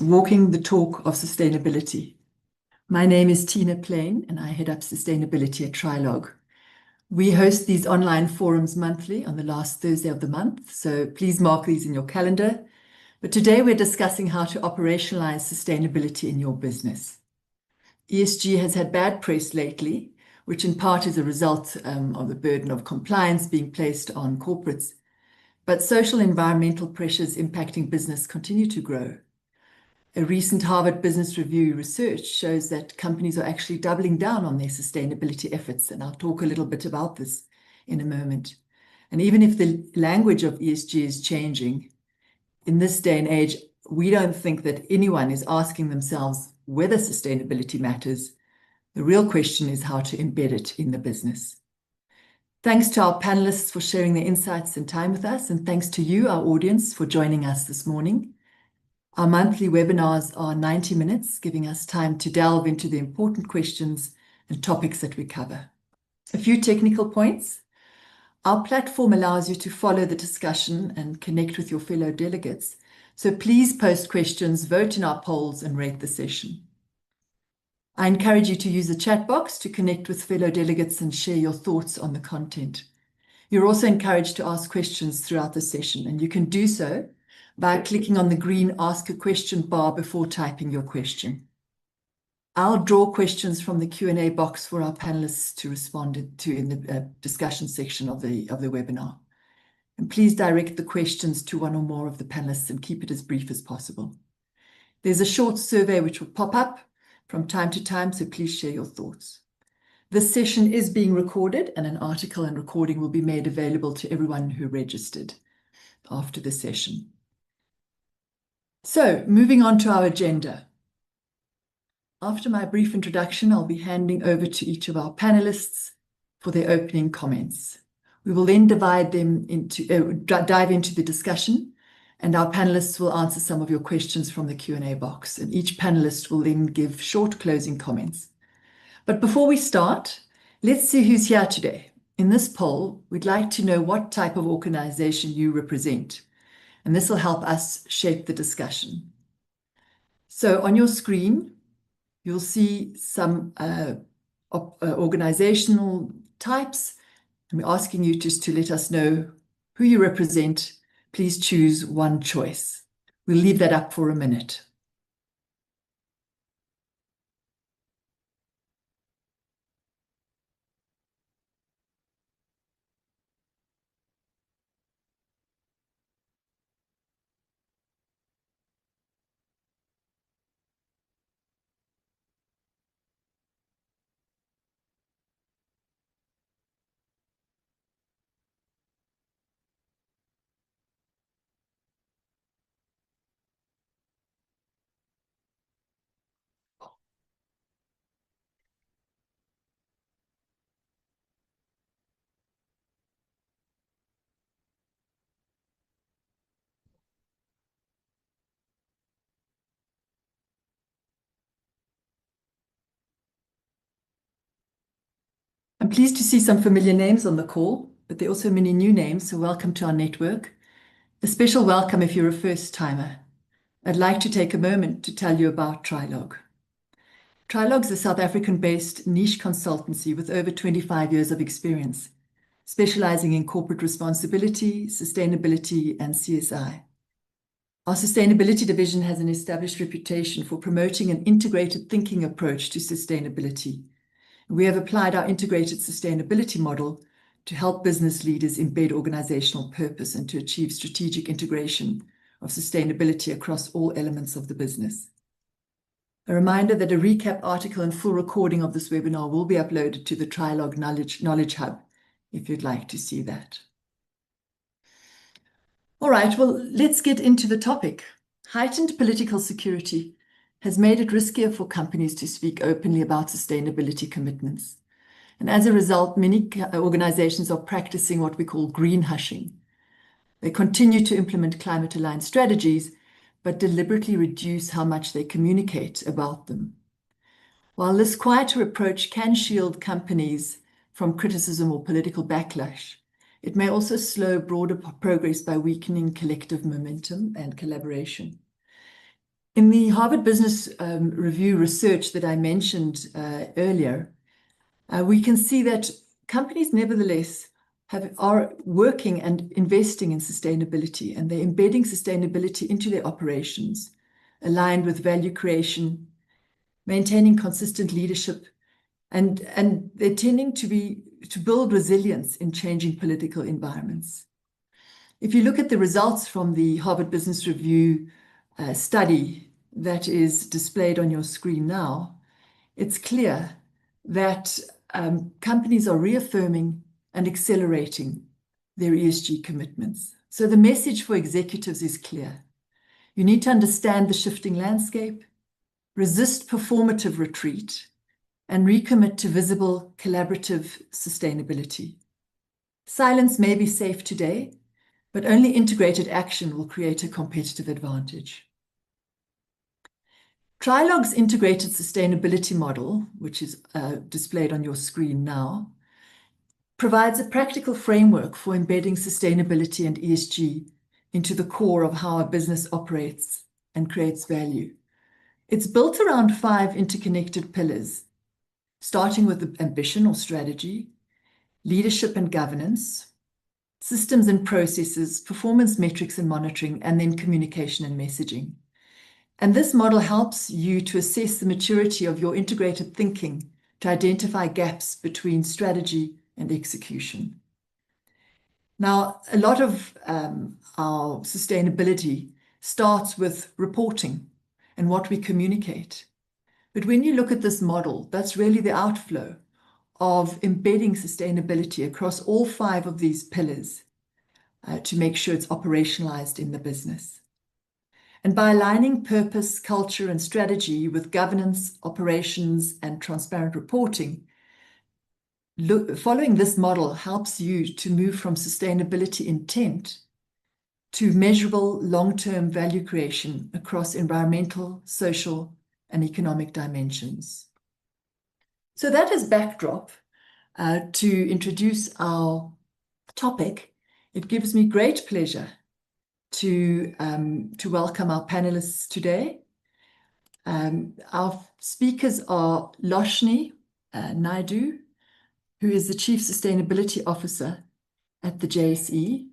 Walking the talk of sustainability. My name is Tina Plain and I head up sustainability at Trialogue. We host these online forums monthly on the last Thursday of the month, so please mark these in your calendar. But today we're discussing how to operationalize sustainability in your business. ESG has had bad press lately, which in part is a result of the burden of compliance being placed on corporates. But social and environmental pressures impacting business continue to grow. A recent Harvard Business Review research shows that companies are actually doubling down on their sustainability efforts, and I'll talk a little bit about this in a moment. And even if the language of ESG is changing, in this day and age, we don't think that anyone is asking themselves whether sustainability matters. The real question is how to embed it in the business. Thanks to our panelists for sharing their insights and time with us, and thanks to you, our audience, for joining us this morning. Our monthly webinars are 90 minutes, giving us time to delve into the important questions and topics that we cover. A few technical points. Our platform allows you to follow the discussion and connect with your fellow delegates. So please post questions, vote in our polls, and rate the session. I encourage you to use the chat box to connect with fellow delegates and share your thoughts on the content. You're also encouraged to ask questions throughout the session, and you can do so by clicking on the green Ask a Question bar before typing your question. I'll draw questions from the Q&A box for our panelists to respond to in the discussion section of the webinar. And please direct the questions to one or more of the panelists and keep it as brief as possible. There's a short survey which will pop up from time to time, so please share your thoughts. This session is being recorded, and an article and recording will be made available to everyone who registered after the session. So, moving on to our agenda. After my brief introduction, I'll be handing over to each of our panelists for their opening comments. We will then dive into the discussion, and our panelists will answer some of your questions from the Q&A box, and each panelist will then give short closing comments. But before we start, let's see who's here today. In this poll, we'd like to know what type of organization you represent, and this will help us shape the discussion. So on your screen, you'll see some organizational types, and we're asking you just to let us know who you represent. Please choose one choice. We'll leave that up for a minute. I'm pleased to see some familiar names on the call, but there are also many new names, so welcome to our network. A special welcome if you're a first-timer. I'd like to take a moment to tell you about Trialogue. Trialogue is a South African-based niche consultancy with over 25 years of experience, specializing in corporate responsibility, sustainability, and CSI. Our sustainability division has an established reputation for promoting an integrated thinking approach to sustainability. We have applied our integrated sustainability model to help business leaders embed organizational purpose and to achieve strategic integration of sustainability across all elements of the business. A reminder that a recap article and full recording of this webinar will be uploaded to the Trialogue Knowledge Hub if you'd like to see that. All right, well, let's get into the topic. Heightened political security has made it riskier for companies to speak openly about sustainability commitments. And as a result, many organizations are practicing what we call green hushing. They continue to implement climate-aligned strategies, but deliberately reduce how much they communicate about them. While this quieter approach can shield companies from criticism or political backlash, it may also slow broader progress by weakening collective momentum and collaboration. In the Harvard Business Review research that I mentioned earlier, we can see that companies nevertheless are working and investing in sustainability, and they're embedding sustainability into their operations, aligned with value creation, maintaining consistent leadership, and they're tending to build resilience in changing political environments. If you look at the results from the Harvard Business Review study that is displayed on your screen now, it's clear that companies are reaffirming and accelerating their ESG commitments. So the message for executives is clear. You need to understand the shifting landscape, resist performative retreat, and recommit to visible, collaborative sustainability. Silence may be safe today, but only integrated action will create a competitive advantage. Trialogue's integrated sustainability model, which is displayed on your screen now, provides a practical framework for embedding sustainability and ESG into the core of how a business operates and creates value. It's built around 5 interconnected pillars, starting with ambition or strategy, leadership and governance, systems and processes, performance metrics and monitoring, and then communication and messaging. And this model helps you to assess the maturity of your integrated thinking to identify gaps between strategy and execution. Now, a lot of our sustainability starts with reporting and what we communicate. But when you look at this model, that's really the outflow of embedding sustainability across all 5 of these pillars to make sure it's operationalized in the business. And by aligning purpose, culture, and strategy with governance, operations, and transparent reporting, following this model helps you to move from sustainability intent to measurable long-term value creation across environmental, social, and economic dimensions. So that is backdrop to introduce our topic. It gives me great pleasure to welcome our panelists today. Our speakers are Loshni Naidu, who is the Chief Sustainability Officer at the JSE.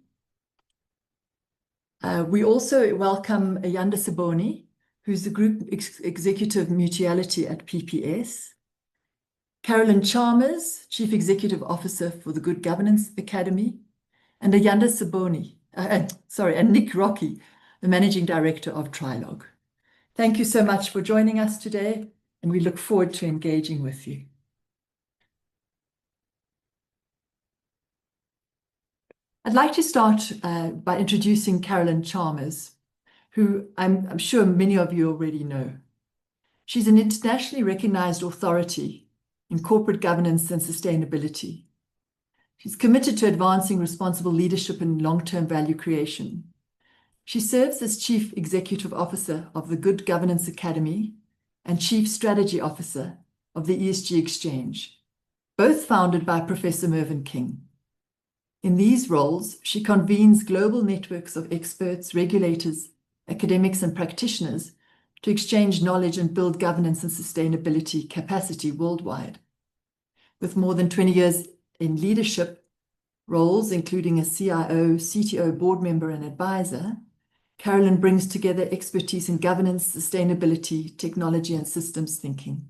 We also welcome Ayanda Saboni, who's the Group Executive Mutuality at PPS. Carolyn Chalmers, Chief Executive Officer for the Good Governance Academy, and Ayanda Saboni, and Nick Rocky, the Managing Director of Trialogue. Thank you so much for joining us today, and we look forward to engaging with you. I'd like to start by introducing Carolyn Chalmers, who I'm sure many of you already know. She's an internationally recognized authority in corporate governance and sustainability. She's committed to advancing responsible leadership and long-term value creation. She serves as Chief Executive Officer of the Good Governance Academy and Chief Strategy Officer of the ESG Exchange, both founded by Professor Mervyn King. In these roles, she convenes global networks of experts, regulators, academics, and practitioners to exchange knowledge and build governance and sustainability capacity worldwide. With more than 20 years in leadership roles, including a CIO, CTO, board member, and advisor, Carolyn brings together expertise in governance, sustainability, technology, and systems thinking.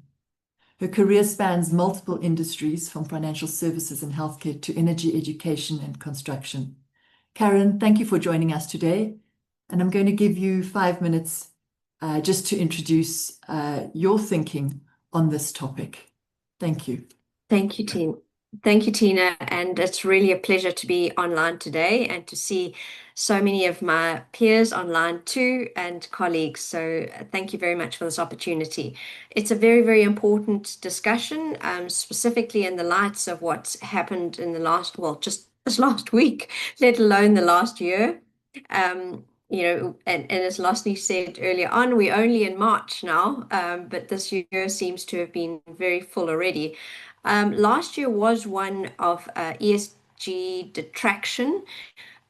Her career spans multiple industries, from financial services and healthcare to energy, education, and construction. Karen, thank you for joining us today. And I'm going to give you 5 minutes just to introduce your thinking on this topic. Thank you. Thank you, Tina. Thank you, Tina. And it's really a pleasure to be online today and to see so many of my peers online too and colleagues. So thank you very much for this opportunity. It's a very, very important discussion, specifically in the lights of what's happened in the last, well, just this last week, let alone the last year. And as Losny said earlier on, we're only in March now, but this year seems to have been very full already. Last year was one of ESG detraction,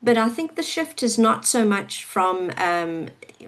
But I think the shift is not so much from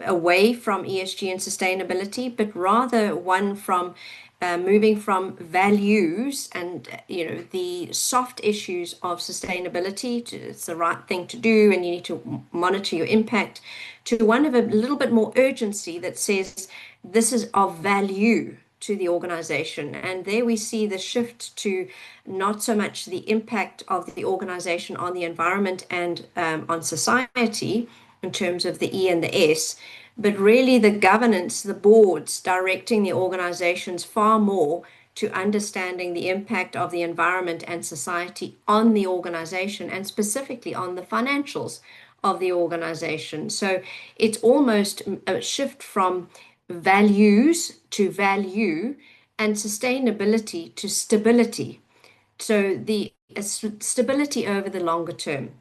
away from ESG and sustainability, but rather one from moving from values and the soft issues of sustainability it's the right thing to do and you need to monitor your impact, to one of a little bit more urgency that says this is of value to the organization. And there we see the shift to not so much the impact of the organization on the environment and on society in terms of the E and the S, but really the governance, the boards directing the organizations far more to understanding the impact of the environment and society on the organization and specifically on the financials of the organization. So it's almost a shift from values to value and sustainability to stability. So the stability over the longer term.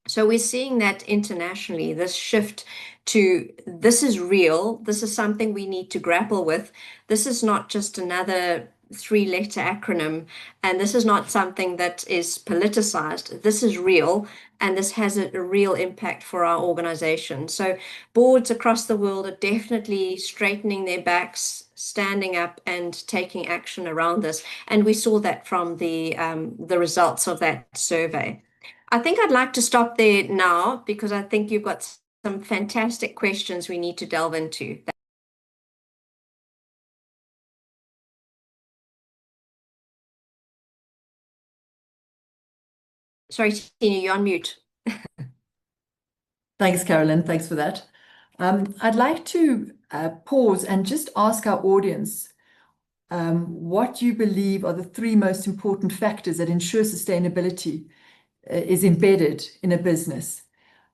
So we're seeing that internationally, this shift to this is real, this is something we need to grapple with. This is not just another three-letter acronym, and this is not something that is politicized. This is real, and this has a real impact for our organization. So boards across the world are definitely straightening their backs, standing up and taking action around this. And we saw that from the results of that survey. I think I'd like to stop there now because I think you've got some fantastic questions we need to delve into. Sorry, Tina, you're on mute. Thanks, Carolyn. Thanks for that. I'd like to pause and just ask our audience what you believe are the three most important factors that ensure sustainability is embedded in a business.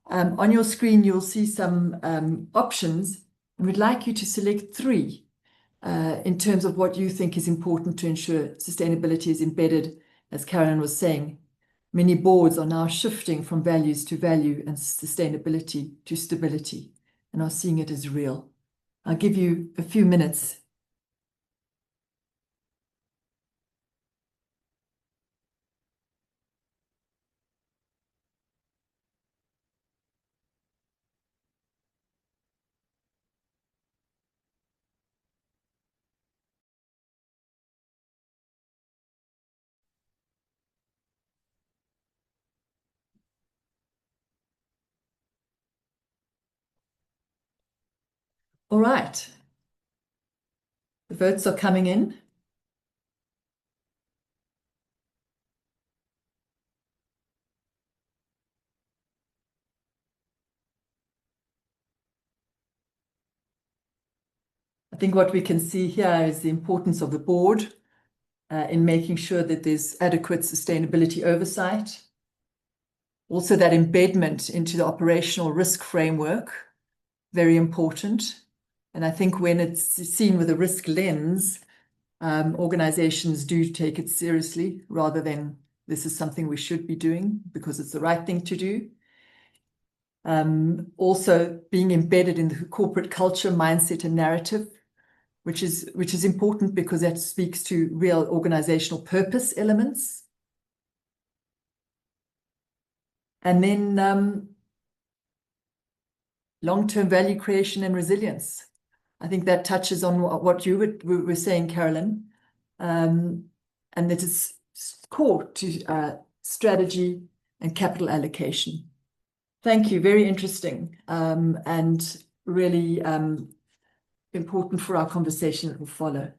On your screen, you'll see some options, and we'd like you to select three in terms of what you think is important to ensure sustainability is embedded. As Carolyn was saying, many boards are now shifting from values to value and sustainability to stability and are seeing it as real. I'll give you a few minutes. All right. The votes are coming in. I think what we can see here is the importance of the board in making sure that there's adequate sustainability oversight. Also that embedment into the operational risk framework, very important. And I think when it's seen with a risk lens, organizations do take it seriously rather than this is something we should be doing because it's the right thing to do. Also being embedded in the corporate culture, mindset, and narrative, which is important because that speaks to real organizational purpose elements. And then long-term value creation and resilience. I think that touches on what you were saying, Carolyn, and that is core to strategy and capital allocation. Thank you. Very interesting and really important for our conversation that will follow.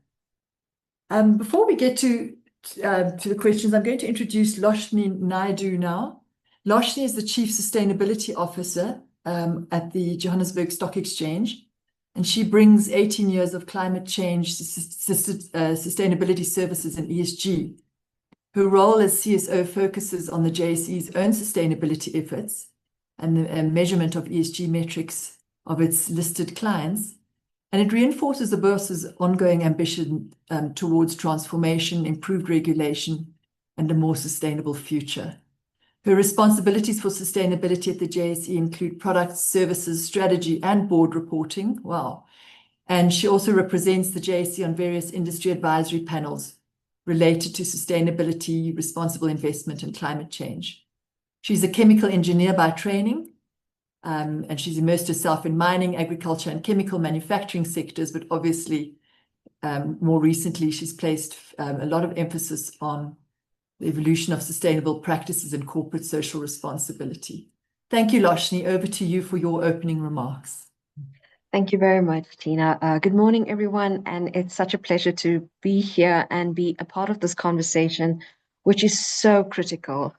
Before we get to the questions, I'm going to introduce Loshni Naidu now. Loshni is the Chief Sustainability Officer at the Johannesburg Stock Exchange, and she brings 18 years of climate change, sustainability services and ESG. Her role as CSO focuses on the JSE's own sustainability efforts and the measurement of ESG metrics of its listed clients. And it reinforces the boss's ongoing ambition towards transformation, improved regulation, and a more sustainable future. Her responsibilities for sustainability at the JSE include products, services, strategy, and board reporting. Wow. And she also represents the JSE on various industry advisory panels related to sustainability, responsible investment, and climate change. She's a chemical engineer by training, and she's immersed herself in mining, agriculture, and chemical manufacturing sectors, but obviously, more recently, she's placed a lot of emphasis on the evolution of sustainable practices and corporate social responsibility. Thank you, Loshni. Over to you for your opening remarks. Thank you very much, Tina. Good morning, everyone. And it's such a pleasure to be here and be a part of this conversation, which is so critical.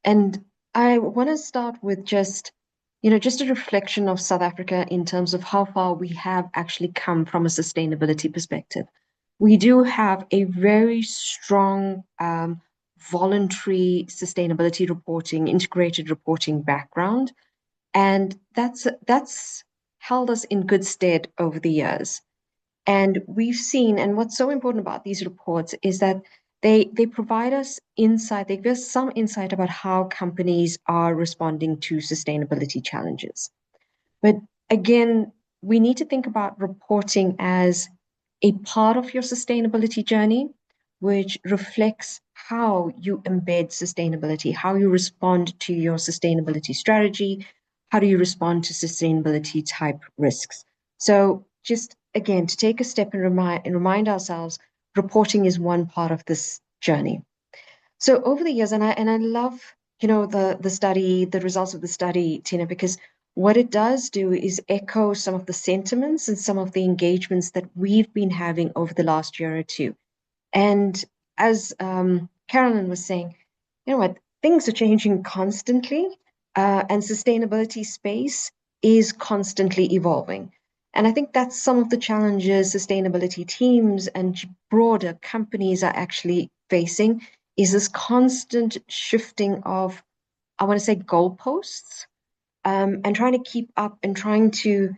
And I want to start with just a reflection of South Africa in terms of how far we have actually come from a sustainability perspective. We do have a very strong voluntary sustainability reporting, integrated reporting background. And that's held us in good stead over the years. And we've seen, and what's so important about these reports is that they provide us insight, they give us some insight about how companies are responding to sustainability challenges. But again, we need to think about reporting as a part of your sustainability journey, which reflects how you embed sustainability, how you respond to your sustainability strategy, how do you respond to sustainability type risks. So just again, to take a step and remind ourselves, reporting is one part of this journey. So over the years, and I love, the study, the results of the study, Tina, because what it does do is echo some of the sentiments and some of the engagements that we've been having over the last year or two. And as Carolyn was saying, you know what, things are changing constantly, and sustainability space is constantly evolving. And I think that's some of the challenges sustainability teams and broader companies are actually facing is this constant shifting of, I want to say, goalposts, and trying to keep up and trying to,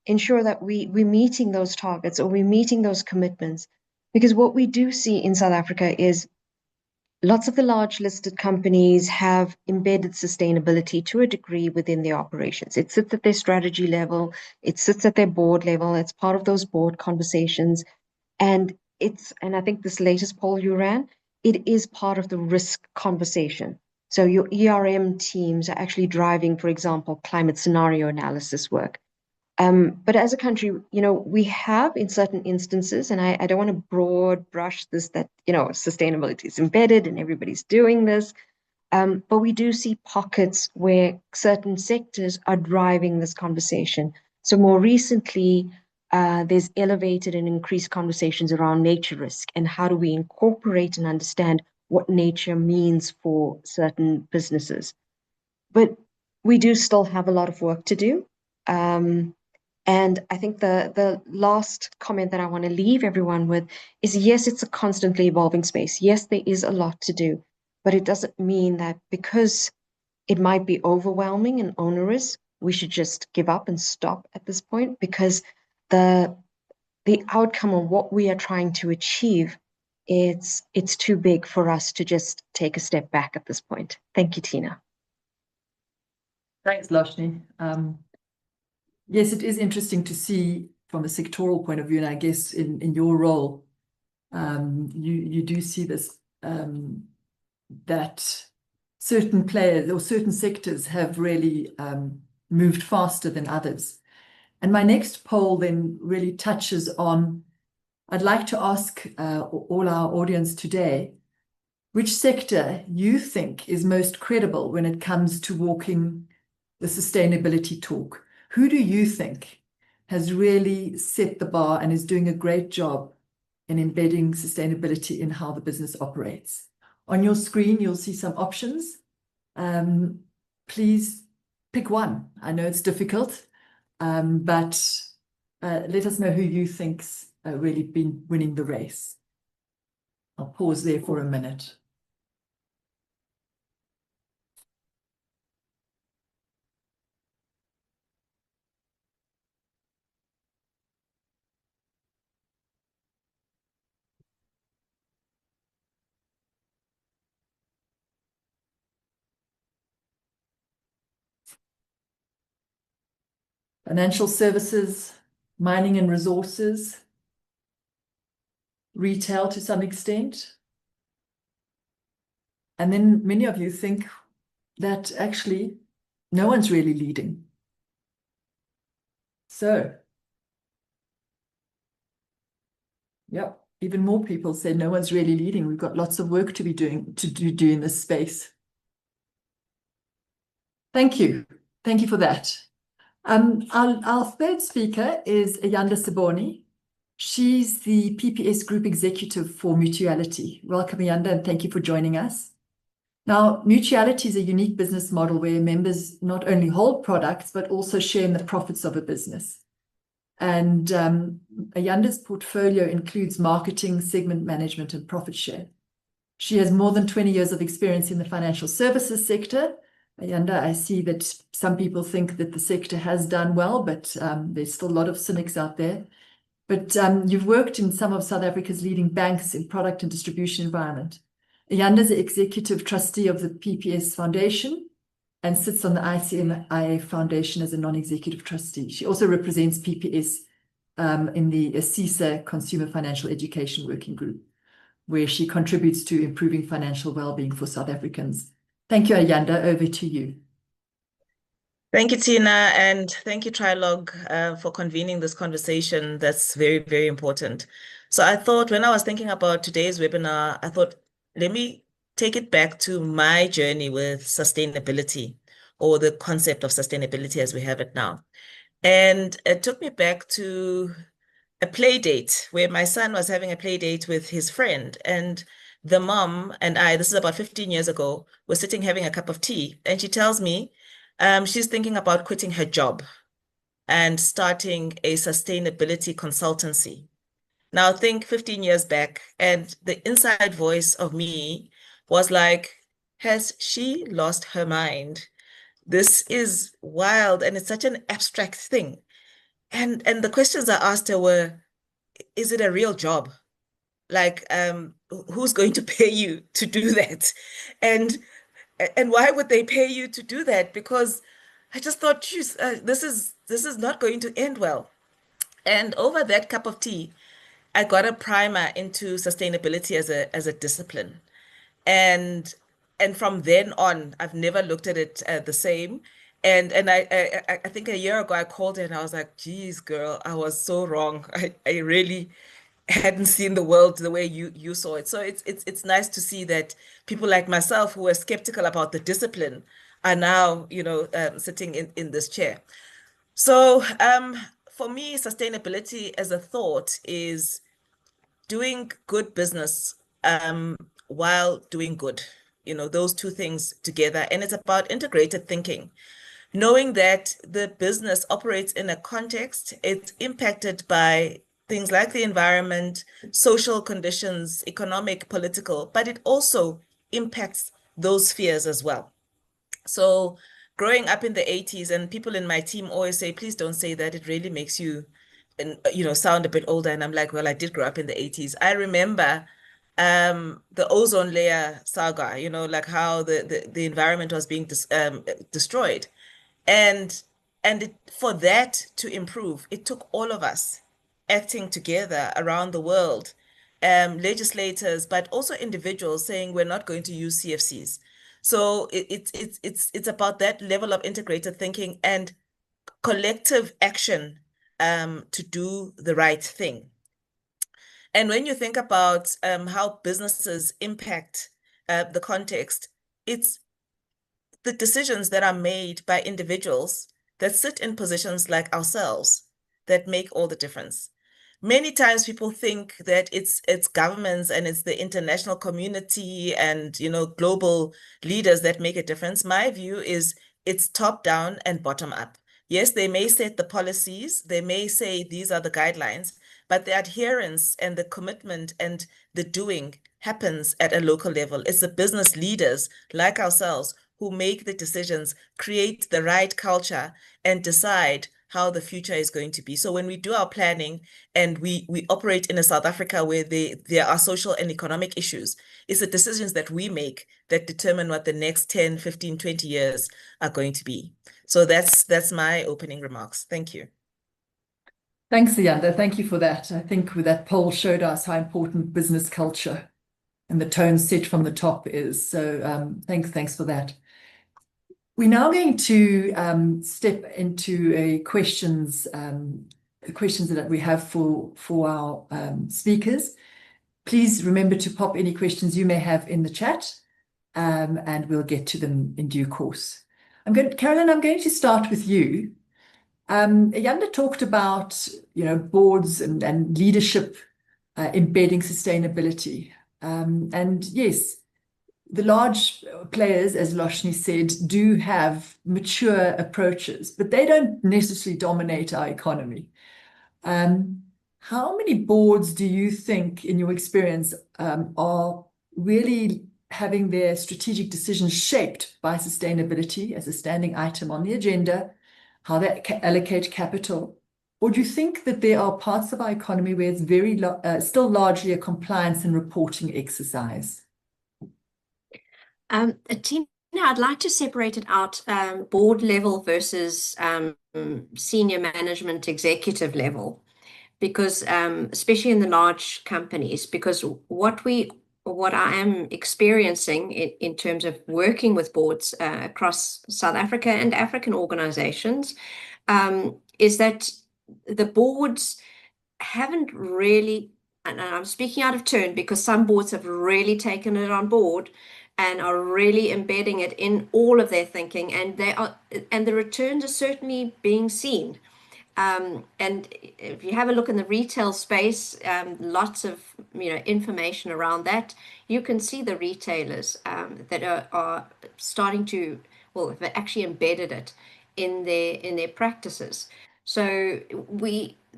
ensure that we're meeting those targets or we're meeting those commitments. Because what we do see in South Africa is lots of the large listed companies have embedded sustainability to a degree within their operations. It sits at their strategy level, it sits at their board level, it's part of those board conversations. And I think this latest poll you ran, it is part of the risk conversation. So your ERM teams are actually driving, for example, climate scenario analysis work. But as a country, we have in certain instances, and I don't want to broad brush this that, sustainability is embedded and everybody's doing this. But we do see pockets where certain sectors are driving this conversation. So more recently, there's elevated and increased conversations around nature risk and how do we incorporate and understand what nature means for certain businesses. But we do still have a lot of work to do. And I think the last comment that I want to leave everyone with is, yes, it's a constantly evolving space. Yes, there is a lot to do, but it doesn't mean that because it might be overwhelming and onerous, we should just give up and stop at this point, because the outcome of what we are trying to achieve, it's too big for us to just take a step back at this point. Thank you, Tina. Thanks, Loshni. Yes, it is interesting to see from a sectoral point of view, and I guess in your role, you do see this, that certain players or certain sectors have really moved faster than others. And my next poll then really touches on, I'd like to ask all our audience today, which sector you think is most credible when it comes to walking the sustainability talk? Who do you think has really set the bar and is doing a great job in embedding sustainability in how the business operates? On your screen, you'll see some options. Please pick one. I know it's difficult, but let us know who you think's really been winning the race. I'll pause there for a minute. Financial services, mining and resources, retail to some extent. And then many of you think that actually no one's really leading. So, yep, even more people say no one's really leading. We've got lots of work to be doing in this space. Thank you. Thank you for that. Our third speaker is Ayanda Siboni. She's the PPS Group Executive for Mutuality. Welcome, Ayanda, and thank you for joining us. Now, Mutuality is a unique business model where members not only hold products, but also share in the profits of a business. And Ayanda's portfolio includes marketing, segment management, and profit share. She has more than 20 years of experience in the financial services sector. Ayanda, I see that some people think that the sector has done well, but there's still a lot of cynics out there. But you've worked in some of South Africa's leading banks in product and distribution environment. Ayanda is the executive trustee of the PPS Foundation and sits on the ICMIA Foundation as a non-executive trustee. She also represents PPS in the CISA Consumer Financial Education Working Group, where she contributes to improving financial well-being for South Africans. Thank you, Ayanda. Over to you. Thank you, Tina, and thank you, Trialogue, for convening this conversation. That's very, very important. So I thought when I was thinking about today's webinar, I thought, let me take it back to my journey with sustainability, or the concept of sustainability as we have it now. And it took me back to a play date where my son was having a play date with his friend, and the mom and I, this is about 15 years ago, were sitting having a cup of tea, and she tells me she's thinking about quitting her job and starting a sustainability consultancy. Now think 15 years back, and the inside voice of me was like, has she lost her mind? This is wild, and it's such an abstract thing. And the questions I asked her were, is it a real job? Like, who's going to pay you to do that? And why would they pay you to do that? Because I just thought, geez, this is not going to end well. And over that cup of tea, I got a primer into sustainability as a discipline. And from then on, I've never looked at it the same. And I think a year ago I called her and I was like, geez, girl, I was so wrong. I really hadn't seen the world the way you saw it. So it's nice to see that people like myself who were skeptical about the discipline are now, sitting in this chair. So for me, sustainability as a thought is doing good business while doing good, those two things together. And it's about integrated thinking, knowing that the business operates in a context, it's impacted by things like the environment, social conditions, economic, political, but it also impacts those spheres as well. So growing up in the 80s, and people in my team always say, please don't say that, it really makes you, sound a bit older. And I'm like, well, I did grow up in the 80s. I remember the ozone layer saga, like how the environment was being destroyed. And for that to improve, it took all of us acting together around the world, legislators, but also individuals saying we're not going to use CFCs. So it's about that level of integrated thinking and collective action to do the right thing. And when you think about how businesses impact the context, it's the decisions that are made by individuals that sit in positions like ourselves that make all the difference. Many times people think that it's governments and it's the international community and global leaders that make a difference. My view is it's top down and bottom up. Yes, they may set the policies, they may say these are the guidelines, but the adherence and the commitment and the doing happens at a local level. It's the business leaders like ourselves who make the decisions, create the right culture, and decide how the future is going to be. So when we do our planning and we operate in a South Africa where there are social and economic issues, it's the decisions that we make that determine what the next 10, 15, 20 years are going to be. So that's my opening remarks. Thank you. Thanks, Ayanda. Thank you for that. I think that poll showed us how important business culture and the tone set from the top is. So thanks for that. We're now going to step into questions that we have for our speakers. Please remember to pop any questions you may have in the chat, and we'll get to them in due course. Carolyn, I'm going to start with you. Yanda talked about, boards and leadership embedding sustainability. And yes, the large players, as Loshni said, do have mature approaches, but they don't necessarily dominate our economy. How many boards do you think, in your experience, are really having their strategic decisions shaped by sustainability as a standing item on the agenda, how they allocate capital? Or do you think that there are parts of our economy where it's still largely a compliance and reporting exercise? Tina, I'd like to separate it out, board level versus senior management executive level, because especially in the large companies, because what I am experiencing in terms of working with boards across South Africa and African organizations is that the boards haven't really, and I'm speaking out of turn because some boards have really taken it on board and are really embedding it in all of their thinking, and the returns are certainly being seen. And if you have a look in the retail space, lots of information around that. You can see the retailers that are starting to, well, have actually embedded it in their practices. So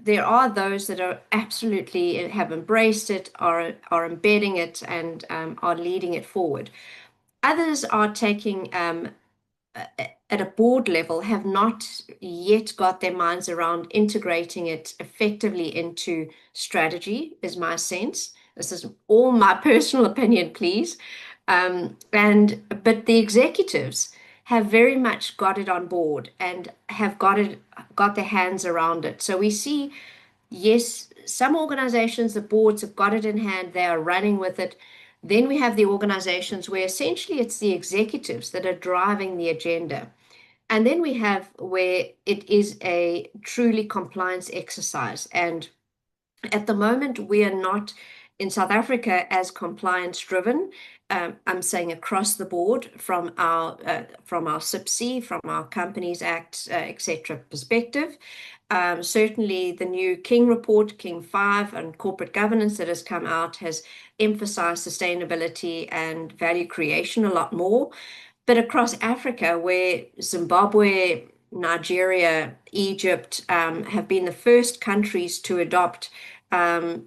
there are those that are absolutely have embraced it, are embedding it, and are leading it forward. Others are taking at a board level, have not yet got their minds around integrating it effectively into strategy, is my sense. This is all my personal opinion, please. But the executives have very much got it on board and have got their hands around it. So we see, yes, some organizations, the boards have got it in hand, they are running with it. Then we have the organizations where essentially it's the executives that are driving the agenda. And then we have where it is a truly compliance exercise. And at the moment, we are not in South Africa as compliance driven. I'm saying across the board from our CIPC, from our Companies Act, etc. perspective. Certainly the new King report, King 5 on corporate governance that has come out has emphasized sustainability and value creation a lot more. But across Africa, where Zimbabwe, Nigeria, Egypt have been the first countries to adopt the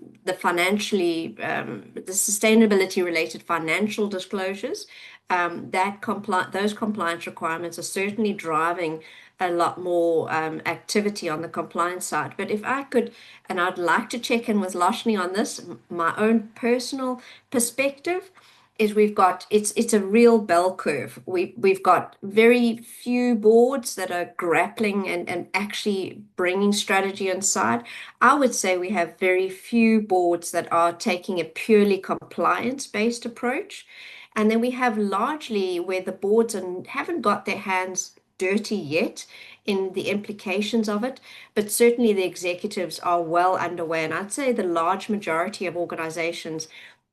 sustainability related financial disclosures, those compliance requirements are certainly driving a lot more activity on the compliance side. But if I could, and I'd like to check in with Loshni on this, my own personal perspective is it's a real bell curve. We've got very few boards that are grappling and actually bringing strategy inside. I would say we have very few boards that are taking a purely compliance-based approach. And then we have largely where the boards haven't got their hands dirty yet in the implications of it, but certainly the executives are well underway. And I'd say the large majority of organizations,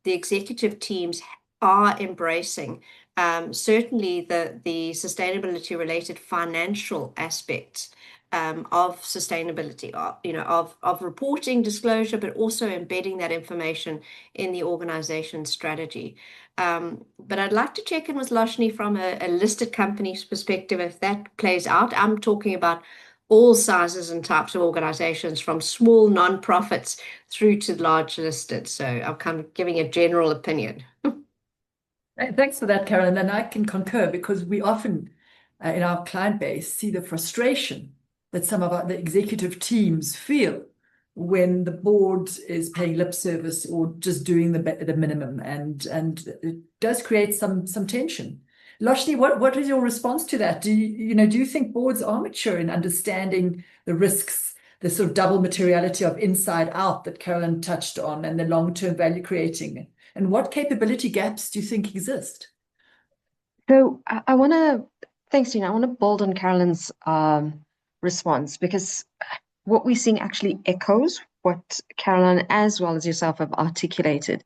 the executive teams are embracing certainly the sustainability related financial aspects of sustainability, of reporting, disclosure, but also embedding that information in the organization strategy. But I'd like to check in with Loshni from a listed company's perspective if that plays out. I'm talking about all sizes and types of organizations, from small non-profits through to large listed. So I'm kind of giving a general opinion. Thanks for that, Carolyn. And I can concur, because we often in our client base see the frustration that some of the executive teams feel when the board is paying lip service or just doing the minimum, and it does create some tension. Loshni, what is your response to that? Do you think boards are mature in understanding the risks, the sort of double materiality of inside out that Carolyn touched on, and the long-term value creating? And what capability gaps do you think exist? So I want to, thanks, Tina. I want to build on Carolyn's response, because what we're seeing actually echoes what Carolyn as well as yourself have articulated.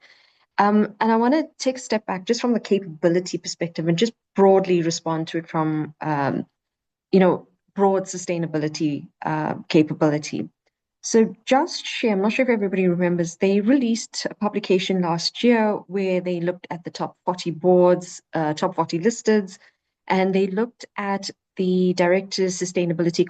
And I want to take a step back just from the capability perspective and just broadly respond to it from, broad sustainability capability. So Just Share, I'm not sure if everybody remembers, they released a publication last year where they looked at the top 40 boards, top 40 listeds, and they looked at the director's sustainability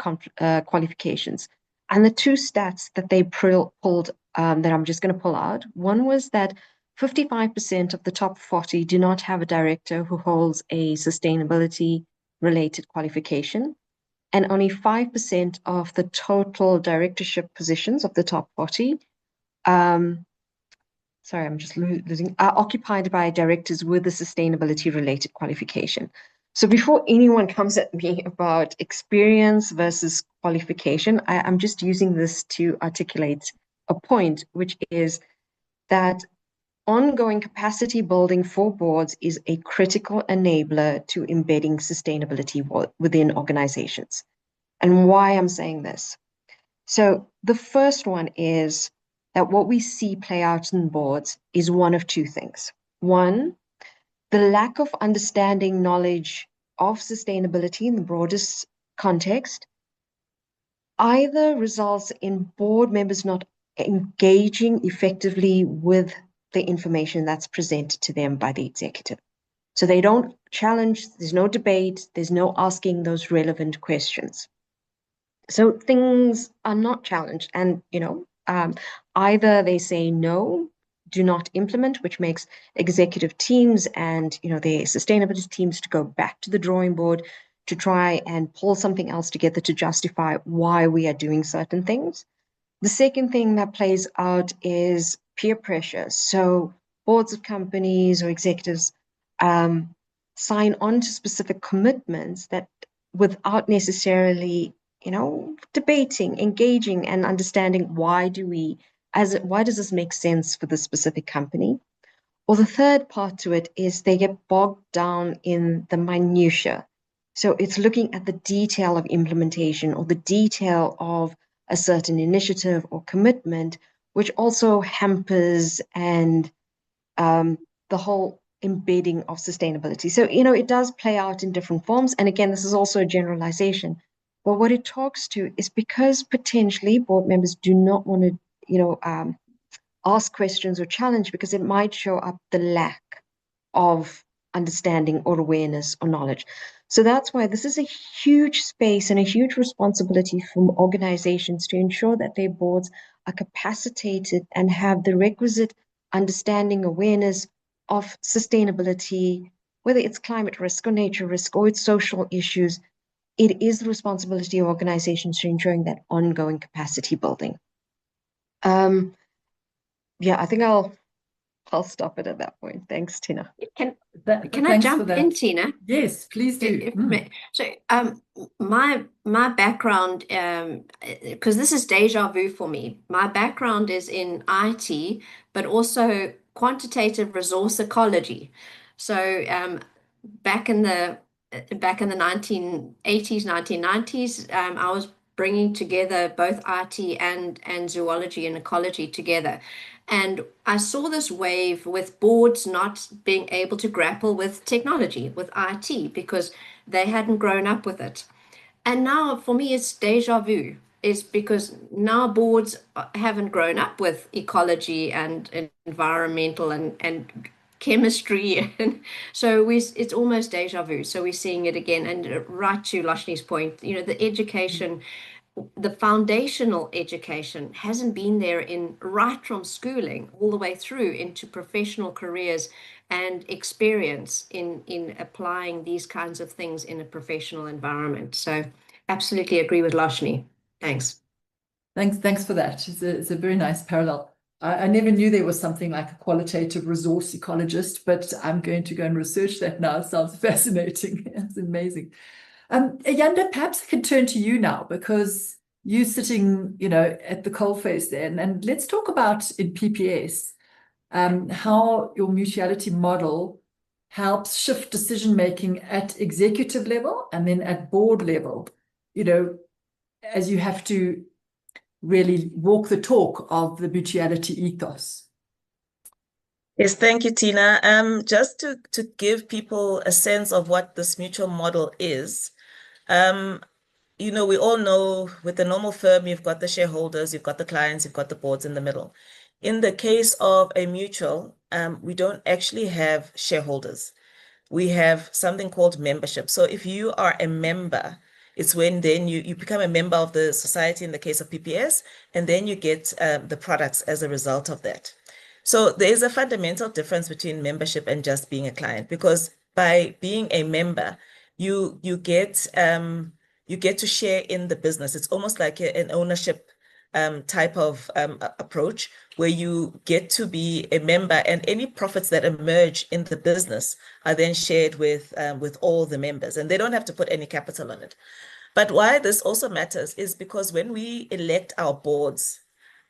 qualifications. And the two stats that they pulled that I'm just going to pull out, one was that 55% of the top 40 do not have a director who holds a sustainability related qualification, and only 5% of the total directorship positions of the top 40, sorry, I'm just losing, are occupied by directors with a sustainability related qualification. So before anyone comes at me about experience versus qualification, I'm just using this to articulate a point, which is that ongoing capacity building for boards is a critical enabler to embedding sustainability within organizations. And why I'm saying this. So the first one is that what we see play out in boards is one of two things. One, the lack of understanding knowledge of sustainability in the broadest context either results in board members not engaging effectively with the information that's presented to them by the executive. So they don't challenge, there's no debate, there's no asking those relevant questions. So things are not challenged, and either they say no, do not implement, which makes executive teams and their sustainability teams to go back to the drawing board to try and pull something else together to justify why we are doing certain things. The second thing that plays out is peer pressure. So boards of companies or executives sign on to specific commitments that without necessarily debating, engaging, and understanding why does this make sense for this specific company? Or the third part to it is they get bogged down in the minutiae. So it's looking at the detail of implementation or the detail of a certain initiative or commitment, which also hampers and the whole embedding of sustainability. So, it does play out in different forms. And again, this is also a generalization. But what it talks to is because potentially board members do not want to, ask questions or challenge because it might show up the lack of understanding or awareness or knowledge. So that's why this is a huge space and a huge responsibility from organizations to ensure that their boards are capacitated and have the requisite understanding, awareness of sustainability, whether it's climate risk or nature risk or it's social issues. It is the responsibility of organizations to ensuring that ongoing capacity building. I think I'll stop it at that point. Thanks, Tina. Can I jump in, Tina? Yes, please do. So my background, because this is deja vu for me. My background is in IT, but also quantitative resource ecology. So back in the 1980s, 1990s, I was bringing together both IT and zoology and ecology together. And I saw this wave with boards not being able to grapple with technology, with IT, because they hadn't grown up with it. And now for me, it's deja vu, is because now boards haven't grown up with ecology and environmental and chemistry. And so it's almost deja vu. So we're seeing it again. And right to Lashni's point, the education, the foundational education hasn't been there right from schooling all the way through into professional careers and experience in applying these kinds of things in a professional environment. So absolutely agree with Lashni. Thanks. Thanks for that. It's a very nice parallel. I never knew there was something like a qualitative resource ecologist, but I'm going to go and research that now. It sounds fascinating. It's amazing. Ayanda, perhaps I can turn to you now because you're sitting, at the coalface there. And let's talk about in PPS. how your mutuality model helps shift decision-making at executive level and then at board level, as you have to really walk the talk of the mutuality ethos. Yes, thank you, Tina. Just to give people a sense of what this mutual model is, we all know with the normal firm, you've got the shareholders, you've got the clients, you've got the boards in the middle. In the case of a mutual, we don't actually have shareholders. We have something called membership. So if you are a member, it's when then you become a member of the society in the case of PPS, and then you get the products as a result of that. So there is a fundamental difference between membership and just being a client, because by being a member, you get to share in the business. It's almost like an ownership type of approach, where you get to be a member, and any profits that emerge in the business are then shared with all the members, and they don't have to put any capital on it. But why this also matters is because when we elect our boards,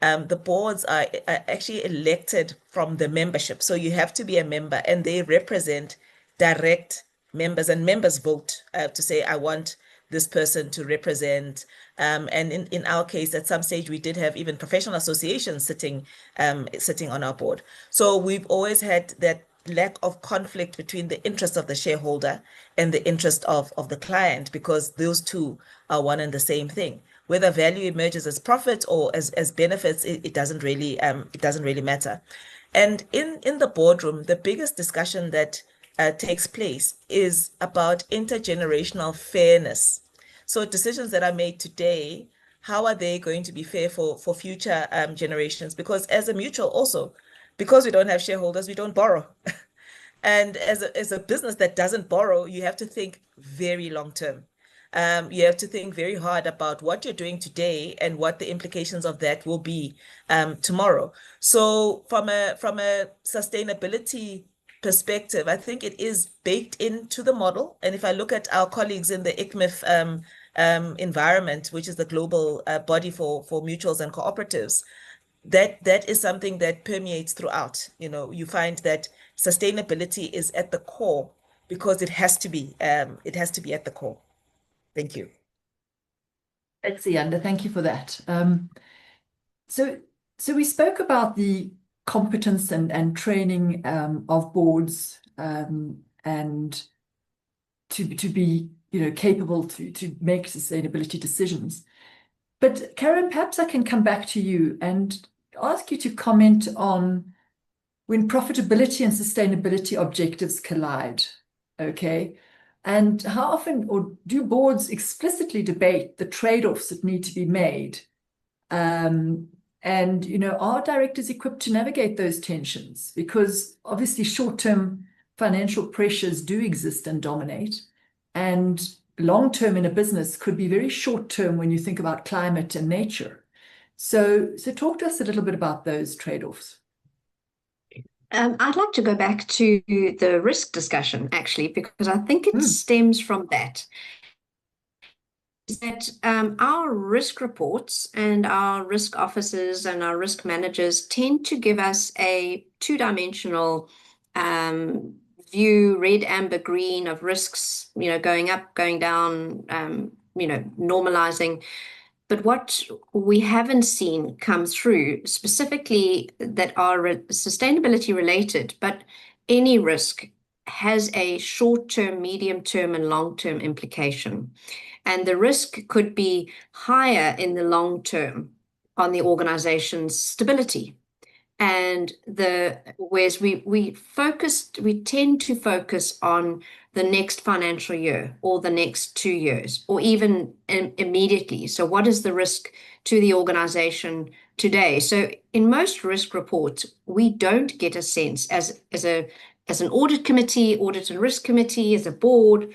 the boards are actually elected from the membership. So you have to be a member, and they represent direct members, and members vote to say, I want this person to represent. And in our case, at some stage, we did have even professional associations sitting on our board. So we've always had that lack of conflict between the interest of the shareholder and the interest of the client, because those two are one and the same thing. Whether value emerges as profit or as benefits, it doesn't really matter. And in the boardroom, the biggest discussion that takes place is about intergenerational fairness. So decisions that are made today, how are they going to be fair for future generations? Because as a mutual also, because we don't have shareholders, we don't borrow. And as a business that doesn't borrow, you have to think very long term. You have to think very hard about what you're doing today and what the implications of that will be tomorrow. So from a sustainability perspective, I think it is baked into the model. And if I look at our colleagues in the ICMIF environment, which is the global body for mutuals and cooperatives, that is something that permeates throughout. You find that sustainability is at the core because it has to be at the core. Thank you. Thanks, Yanda. Thank you for that. So we spoke about the competence and training of boards and to be capable to make sustainability decisions. But Karen, perhaps I can come back to you and ask you to comment on when profitability and sustainability objectives collide, okay? And how often, or do boards explicitly debate the trade-offs that need to be made? And, are directors equipped to navigate those tensions? Because obviously short-term financial pressures do exist and dominate, and long-term in a business could be very short-term when you think about climate and nature. So talk to us a little bit about those trade-offs. I'd like to go back to the risk discussion, actually, because I think it stems from that. Is that our risk reports and our risk officers and our risk managers tend to give us a two-dimensional view, red, amber, green, of risks, going up, going down, normalizing. But what we haven't seen come through specifically that are sustainability related, but any risk has a short-term, medium-term, and long-term implication. And the risk could be higher in the long term on the organization's stability. And whereas we tend to focus on the next financial year or the next 2 years or even immediately. So what is the risk to the organization today? So in most risk reports, we don't get a sense as an audit committee, audit and risk committee, as a board,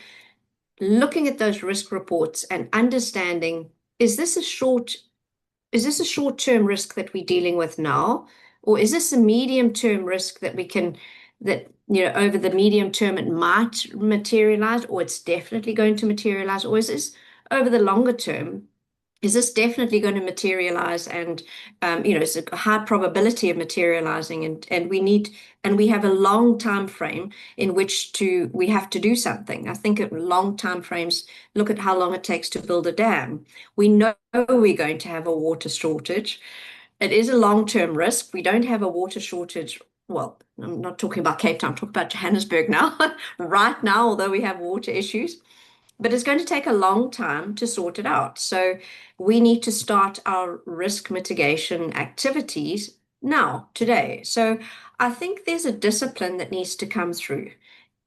looking at those risk reports and understanding, is this a short-term risk that we're dealing with now? Or is this a medium-term risk that over the medium term it might materialize, or it's definitely going to materialize? Or is this over the longer term, is this definitely going to materialize? And it's a high probability of materializing, and we have a long time frame in which we have to do something. I think at long time frames, look at how long it takes to build a dam. We know we're going to have a water shortage. It is a long-term risk. We don't have a water shortage. Well, I'm not talking about Cape Town, I'm talking about Johannesburg now, right now, although we have water issues. But it's going to take a long time to sort it out. So we need to start our risk mitigation activities now, today. So I think there's a discipline that needs to come through,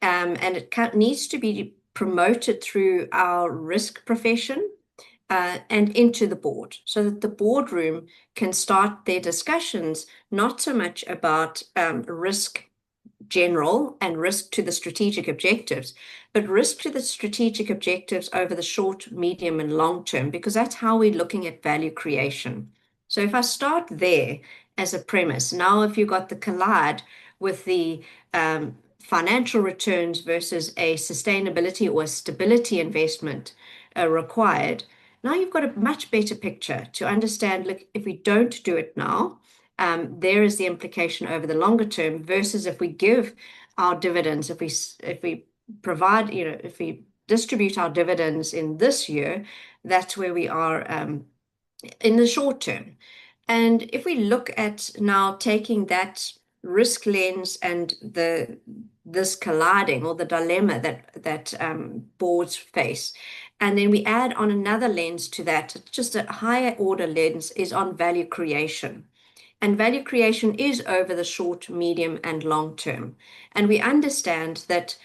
and it needs to be promoted through our risk profession and into the board, so that the boardroom can start their discussions not so much about risk general and risk to the strategic objectives, but risk to the strategic objectives over the short, medium, and long term, because that's how we're looking at value creation. So if I start there as a premise, now if you've got the collide with the financial returns versus a sustainability or a stability investment required, now you've got a much better picture to understand, look, if we don't do it now, there is the implication over the longer term versus if we give our dividends, if we provide, if we distribute our dividends in this year, that's where we are in the short term. And if we look at now taking that risk lens and this colliding or the dilemma that boards face, and then we add on another lens to that, just a higher order lens is on value creation. And value creation is over the short, medium, and long term. And we understand that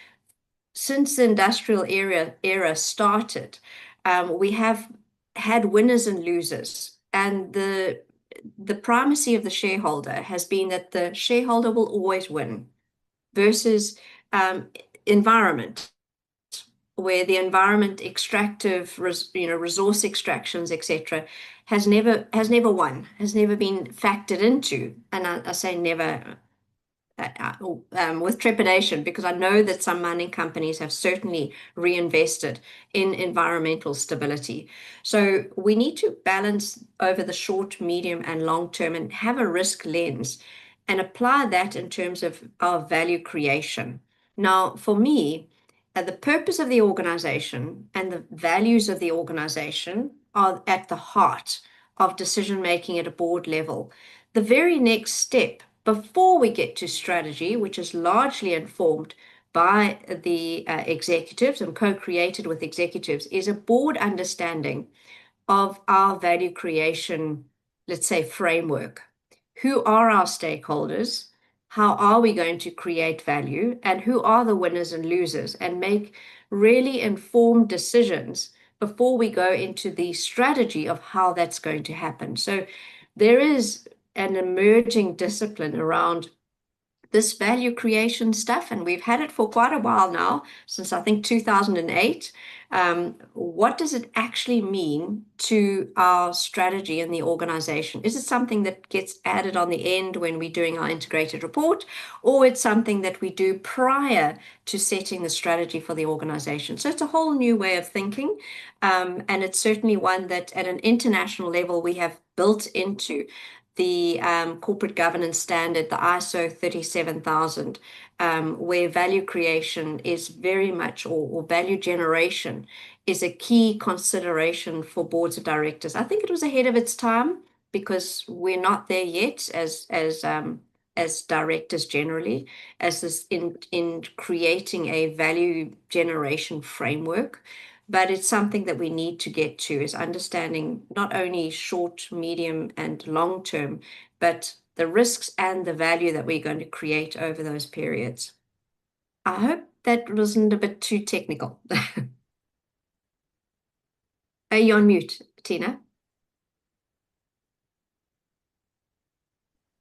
since the industrial era started, we have had winners and losers. And the primacy of the shareholder has been that the shareholder will always win versus environment, where the environment extractive, resource extractions, etc., has never won, has never been factored into. And I say never with trepidation, because I know that some mining companies have certainly reinvested in environmental stability. So we need to balance over the short, medium, and long term and have a risk lens and apply that in terms of our value creation. Now, for me, the purpose of the organization and the values of the organization are at the heart of decision making at a board level. The very next step before we get to strategy, which is largely informed by the executives and co-created with executives, is a board understanding of our value creation, let's say, framework. Who are our stakeholders? How are we going to create value? And who are the winners and losers? And make really informed decisions before we go into the strategy of how that's going to happen. So there is an emerging discipline around this value creation stuff, and we've had it for quite a while now, since I think 2008. What does it actually mean to our strategy in the organization? Is it something that gets added on the end when we're doing our integrated report, or it's something that we do prior to setting the strategy for the organization? So it's a whole new way of thinking, and it's certainly one that at an international level we have built into the corporate governance standard, the ISO 37000, where value creation is very much, or value generation is a key consideration for boards of directors. I think it was ahead of its time because we're not there yet as directors generally, as this in creating a value generation framework. But it's something that we need to get to, is understanding not only short, medium, and long term, but the risks and the value that we're going to create over those periods. I hope that wasn't a bit too technical. Are you on mute, Tina?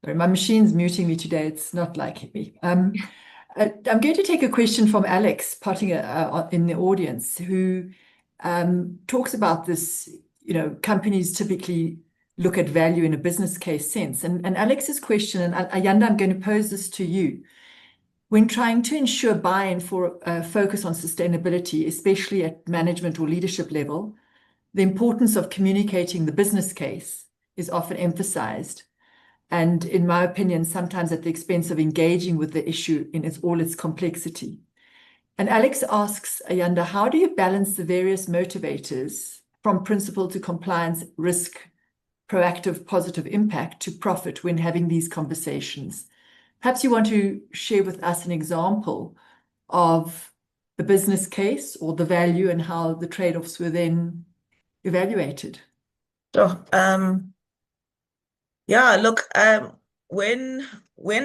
Sorry, my machine's muting me today. It's not liking me. I'm going to take a question from Alex Pottinger in the audience, who talks about this, companies typically look at value in a business case sense. And Alex's question, and Ayanda, I'm going to pose this to you. When trying to ensure buy-in for focus on sustainability, especially at management or leadership level, the importance of communicating the business case is often emphasized. And in my opinion, sometimes at the expense of engaging with the issue in all its complexity. And Alex asks Ayanda, how do you balance the various motivators from principle to compliance, risk, proactive, positive impact to profit when having these conversations? Perhaps you want to share with us an example of the business case or the value and how the trade-offs were then evaluated. Sure. Yeah, look, when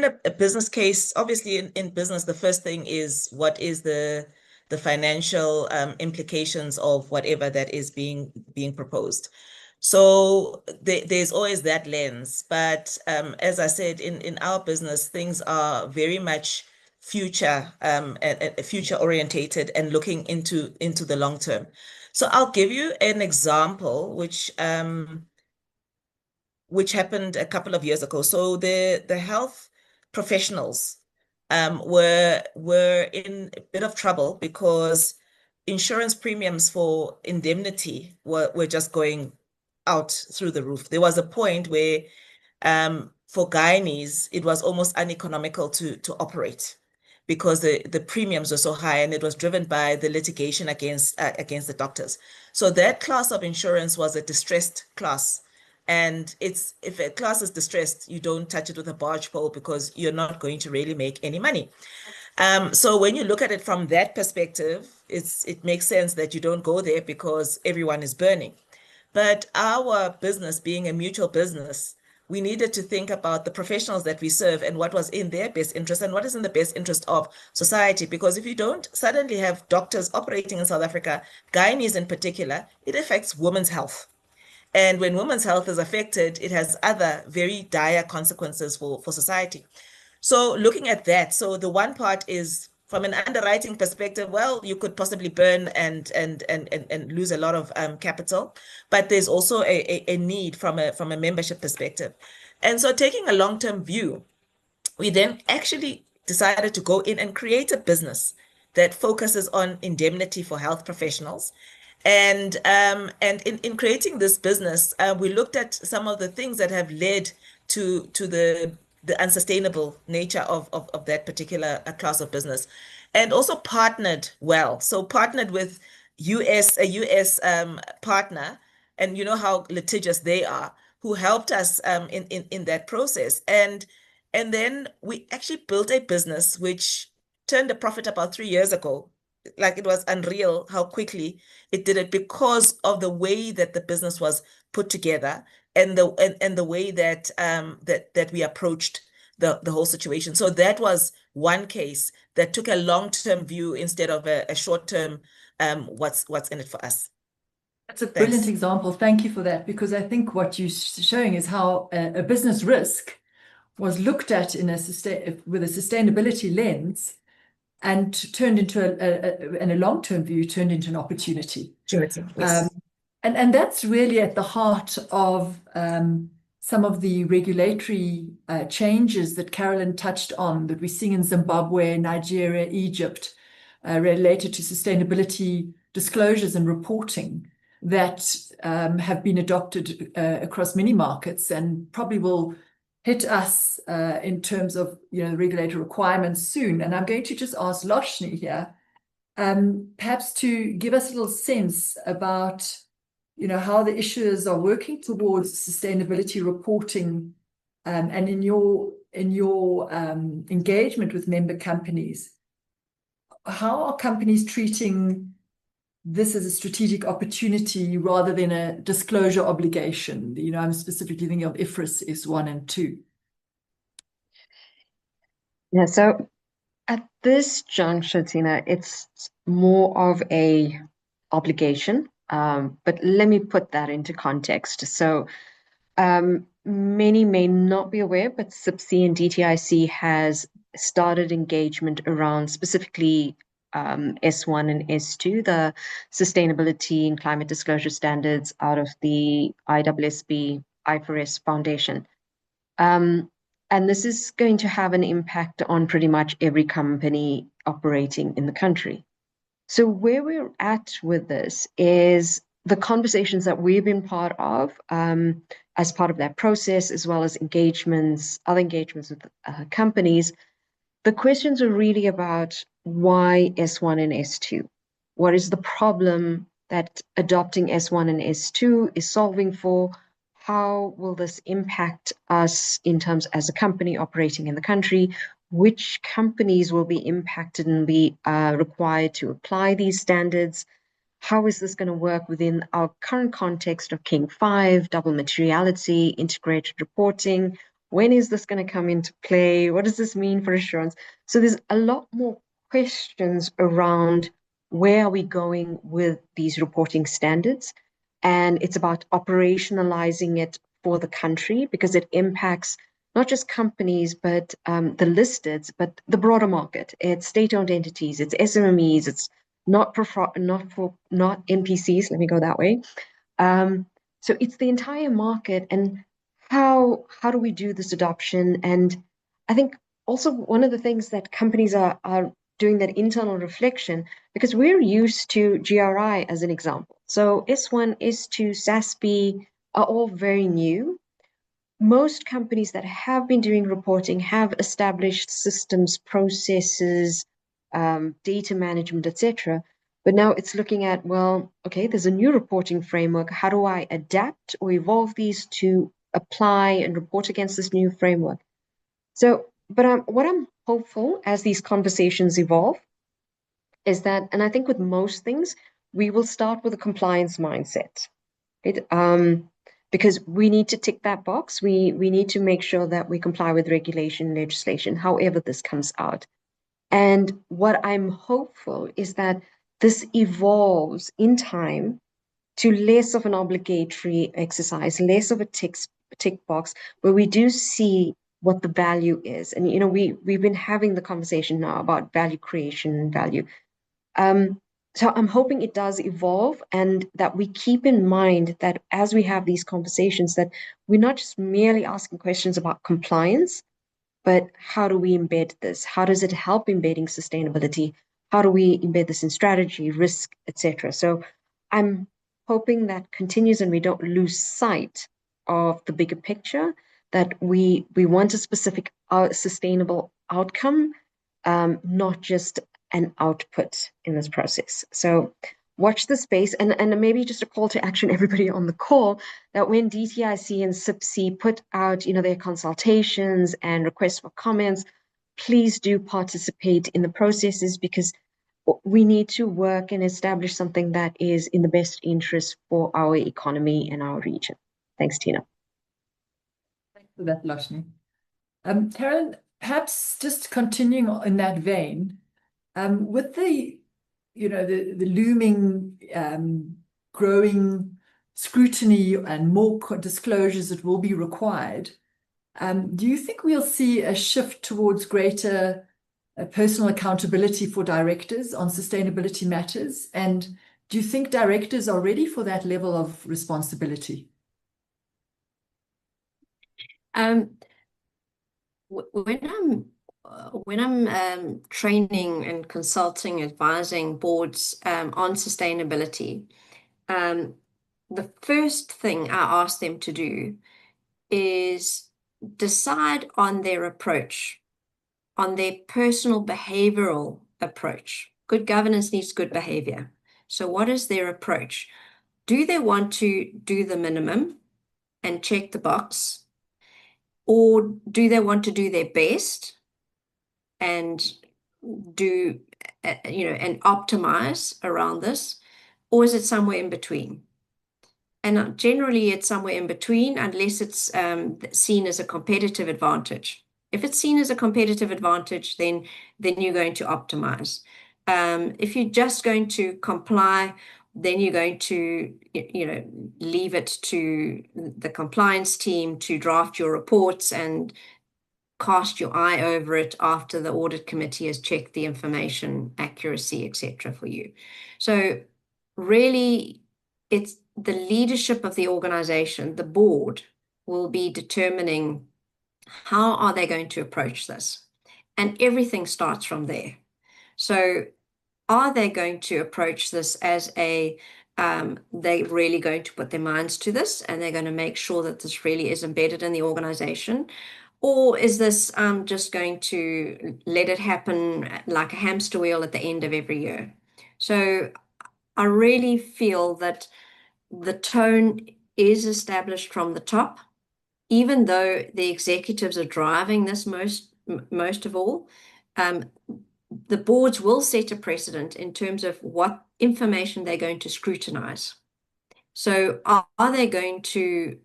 a business case, obviously in business, the first thing is what is the financial implications of whatever that is being proposed. So there's always that lens. But as I said, in our business, things are very much future future orientated and looking into the long term. So I'll give you an example which happened a couple of years ago. So the health professionals were in a bit of trouble because insurance premiums for indemnity were just going out through the roof. There was a point where for gynaes, it was almost uneconomical to operate because the premiums were so high, and it was driven by the litigation against the doctors. So that class of insurance was a distressed class. And if a class is distressed, you don't touch it with a barge pole because you're not going to really make any money. So when you look at it from that perspective, it makes sense that you don't go there because everyone is burning. But our business being a mutual business, we needed to think about the professionals that we serve and what was in their best interest and what is in the best interest of society. Because if you don't suddenly have doctors operating in South Africa, gynaes in particular, it affects women's health. And when women's health is affected, it has other very dire consequences for society. So looking at that, so the one part is from an underwriting perspective, well, you could possibly burn and lose a lot of capital, but there's also a need from a membership perspective. And so taking a long-term view, we then actually decided to go in and create a business that focuses on indemnity for health professionals. And in creating this business, we looked at some of the things that have led to the unsustainable nature of that particular class of business, and also partnered well. So partnered with a US partner, and you know how litigious they are, who helped us in that process. And then we actually built a business which turned a profit about 3 years ago. Like, it was unreal how quickly it did it because of the way that the business was put together and the way that that we approached the whole situation. So that was one case that took a long-term view instead of a short-term what's in it for us. That's a brilliant example. Thank you for that, because I think what you're showing is how a business risk was looked at with a sustainability lens and turned into a long-term view, turned into an opportunity. Yes. And that's really at the heart of some of the regulatory changes that Carolyn touched on, that we're seeing in Zimbabwe, Nigeria, Egypt, related to sustainability disclosures and reporting that have been adopted across many markets and probably will hit us in terms of the regulatory requirements soon. And I'm going to just ask Loshni here, perhaps to give us a little sense about how the issuers are working towards sustainability reporting, and in your engagement with member companies, how are companies treating this as a strategic opportunity rather than a disclosure obligation? I'm specifically thinking of IFRS S1 and 2. Yeah, so at this juncture, Tina, it's more of a obligation, but let me put that into context. So many may not be aware, but SIPC and DTIC has started engagement around specifically S1 and S2, the Sustainability and Climate Disclosure Standards out of the ISSB IFRS Foundation. And this is going to have an impact on pretty much every company operating in the country. So where we're at with this is the conversations that we've been part of as part of that process, as well as other engagements with companies, the questions are really about why S1 and S2? What is the problem that adopting S1 and S2 is solving for? How will this impact us in terms as a company operating in the country? Which companies will be impacted and be required to apply these standards? How is this going to work within our current context of King 5, double materiality, integrated reporting? When is this going to come into play? What does this mean for assurance? So there's a lot more questions around where are we going with these reporting standards? And it's about operationalizing it for the country because it impacts not just companies, but the listeds, but the broader market. It's state-owned entities, it's SMEs, it's not NPCs, let me go that way. So it's the entire market, and how do we do this adoption? And I think also one of the things that companies are doing that internal reflection, because we're used to GRI as an example. So S1, S2, SASB are all very new. Most companies that have been doing reporting have established systems, processes, data management, etc. But now it's looking at, well, okay, there's a new reporting framework. How do I adapt or evolve these to apply and report against this new framework? So, but what I'm hopeful as these conversations evolve is that, and I think with most things, we will start with a compliance mindset. Right? Because we need to tick that box. We need to make sure that we comply with regulation, legislation, however this comes out. And what I'm hopeful is that this evolves in time to less of an obligatory exercise, less of a tick box, where we do see what the value is. And, we've been having the conversation now about value creation and value. So I'm hoping it does evolve, and that we keep in mind that as we have these conversations, that we're not just merely asking questions about compliance, but how do we embed this? How does it help embedding sustainability? How do we embed this in strategy, risk, etc.? So I'm hoping that continues and we don't lose sight of the bigger picture, that we want a specific sustainable outcome, not just an output in this process. So watch the space, and maybe just a call to action, everybody on the call, that when DTIC and CIPC put out, their consultations and requests for comments, please do participate in the processes, because we need to work and establish something that is in the best interest for our economy and our region. Thanks, Tina. Thanks for that, Loshni. Karen, perhaps just continuing in that vein, with the looming growing scrutiny and more disclosures that will be required, do you think we'll see a shift towards greater personal accountability for directors on sustainability matters? And do you think directors are ready for that level of responsibility? When I'm training and consulting, advising boards on sustainability, the first thing I ask them to do is decide on their approach, on their personal behavioral approach. Good governance needs good behavior. So what is their approach? Do they want to do the minimum and check the box? Or do they want to do their best and do, and optimize around this? Or is it somewhere in between? And generally it's somewhere in between, unless it's seen as a competitive advantage. If it's seen as a competitive advantage, then you're going to optimize. If you're just going to comply, then you're going to, leave it to the compliance team to draft your reports and cast your eye over it after the audit committee has checked the information accuracy, etc. for you. So really, it's the leadership of the organization, the board, will be determining how are they going to approach this. And everything starts from there. So are they going to approach this as a they're really going to put their minds to this and they're going to make sure that this really is embedded in the organization? Or is this just going to let it happen like a hamster wheel at the end of every year? So I really feel that the tone is established from the top, even though the executives are driving this most of all. The boards will set a precedent in terms of what information they're going to scrutinize. So are they going to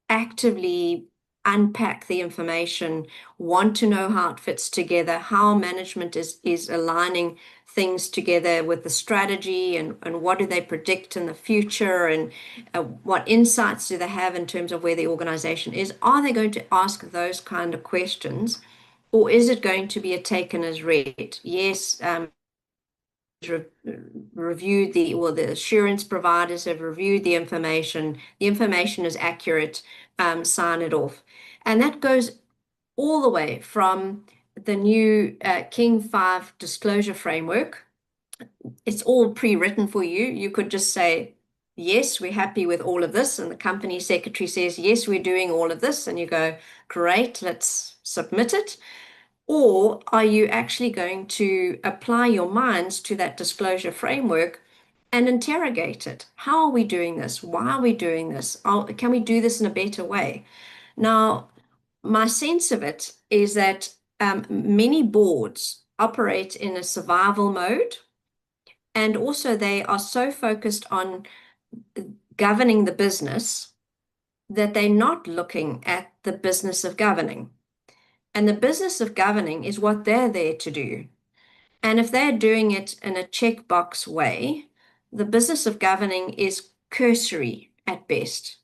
actively unpack the information, want to know how it fits together, how management is aligning things together with the strategy, and what do they predict in the future, and what insights do they have in terms of where the organization is? Are they going to ask those kind of questions? Or is it going to be a taken as read? Yes, reviewed the assurance providers have reviewed the information is accurate, sign it off. And that goes all the way from the new King 5 disclosure framework. It's all pre-written for you. You could just say, yes, we're happy with all of this. And the company secretary says, yes, we're doing all of this. And you go, great, let's submit it. Or are you actually going to apply your minds to that disclosure framework and interrogate it? How are we doing this? Why are we doing this? Can we do this in a better way? Now, my sense of it is that many boards operate in a survival mode, and also they are so focused on governing the business that they're not looking at the business of governing. And the business of governing is what they're there to do. And if they're doing it in a checkbox way, the business of governing is cursory at best.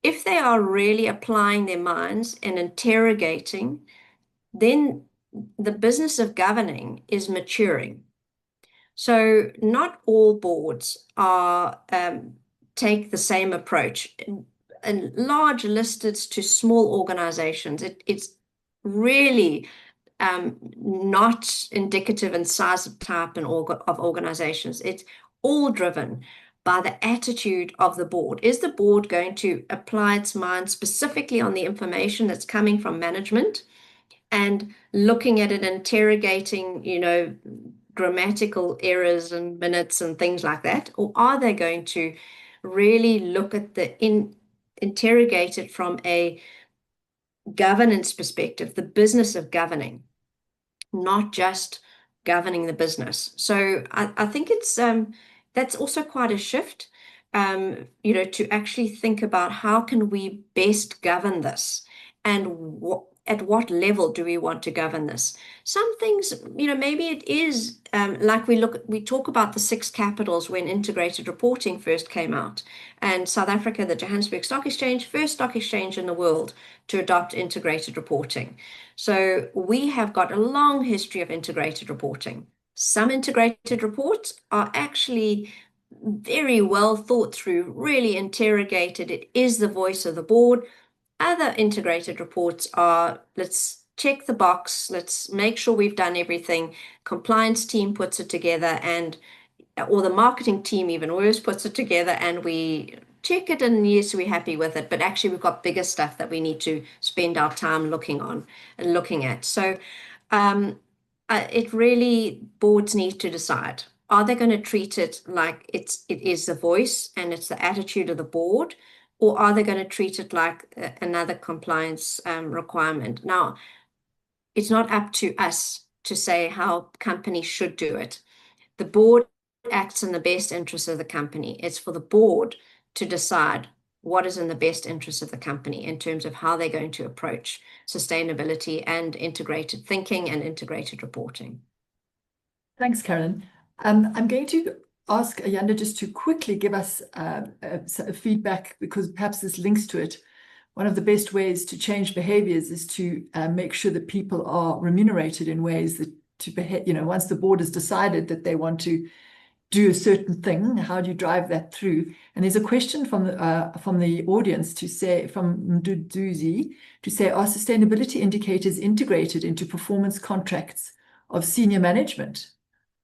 If they are really applying their minds and interrogating, then the business of governing is maturing. So not all boards take the same approach. And large listed to small organizations, it's really not indicative in size of type and of organizations. It's all driven by the attitude of the board. Is the board going to apply its mind specifically on the information that's coming from management and looking at it, interrogating, grammatical errors and minutes and things like that? Or are they going to really look at interrogate it from a governance perspective, the business of governing, not just governing the business? So I think it's that's also quite a shift, to actually think about how can we best govern this, and at what level do we want to govern this? Some things, maybe it is like we talk about the 6 capitals when integrated reporting first came out, and South Africa, the Johannesburg Stock Exchange, first stock exchange in the world to adopt integrated reporting. So we have got a long history of integrated reporting. Some integrated reports are actually very well thought through, really interrogated. It is the voice of the board. Other integrated reports are, let's check the box, let's make sure we've done everything. Compliance team puts it together, or the marketing team even worse puts it together, and we check it, and yes, we're happy with it, but actually we've got bigger stuff that we need to spend our time looking at. So it really, boards need to decide, are they going to treat it like it is the voice and it's the attitude of the board, or are they going to treat it like another compliance requirement? Now, it's not up to us to say how companies should do it. The board acts in the best interest of the company. It's for the board to decide what is in the best interest of the company in terms of how they're going to approach sustainability and integrated thinking and integrated reporting. Thanks, Carolyn. I'm going to ask Ayanda just to quickly give us feedback, because perhaps this links to it. One of the best ways to change behaviors is to make sure that people are remunerated in ways that to behave, once the board has decided that they want to do a certain thing, how do you drive that through? And there's a question from the audience from Mduduzi to say, are sustainability indicators integrated into performance contracts of senior management?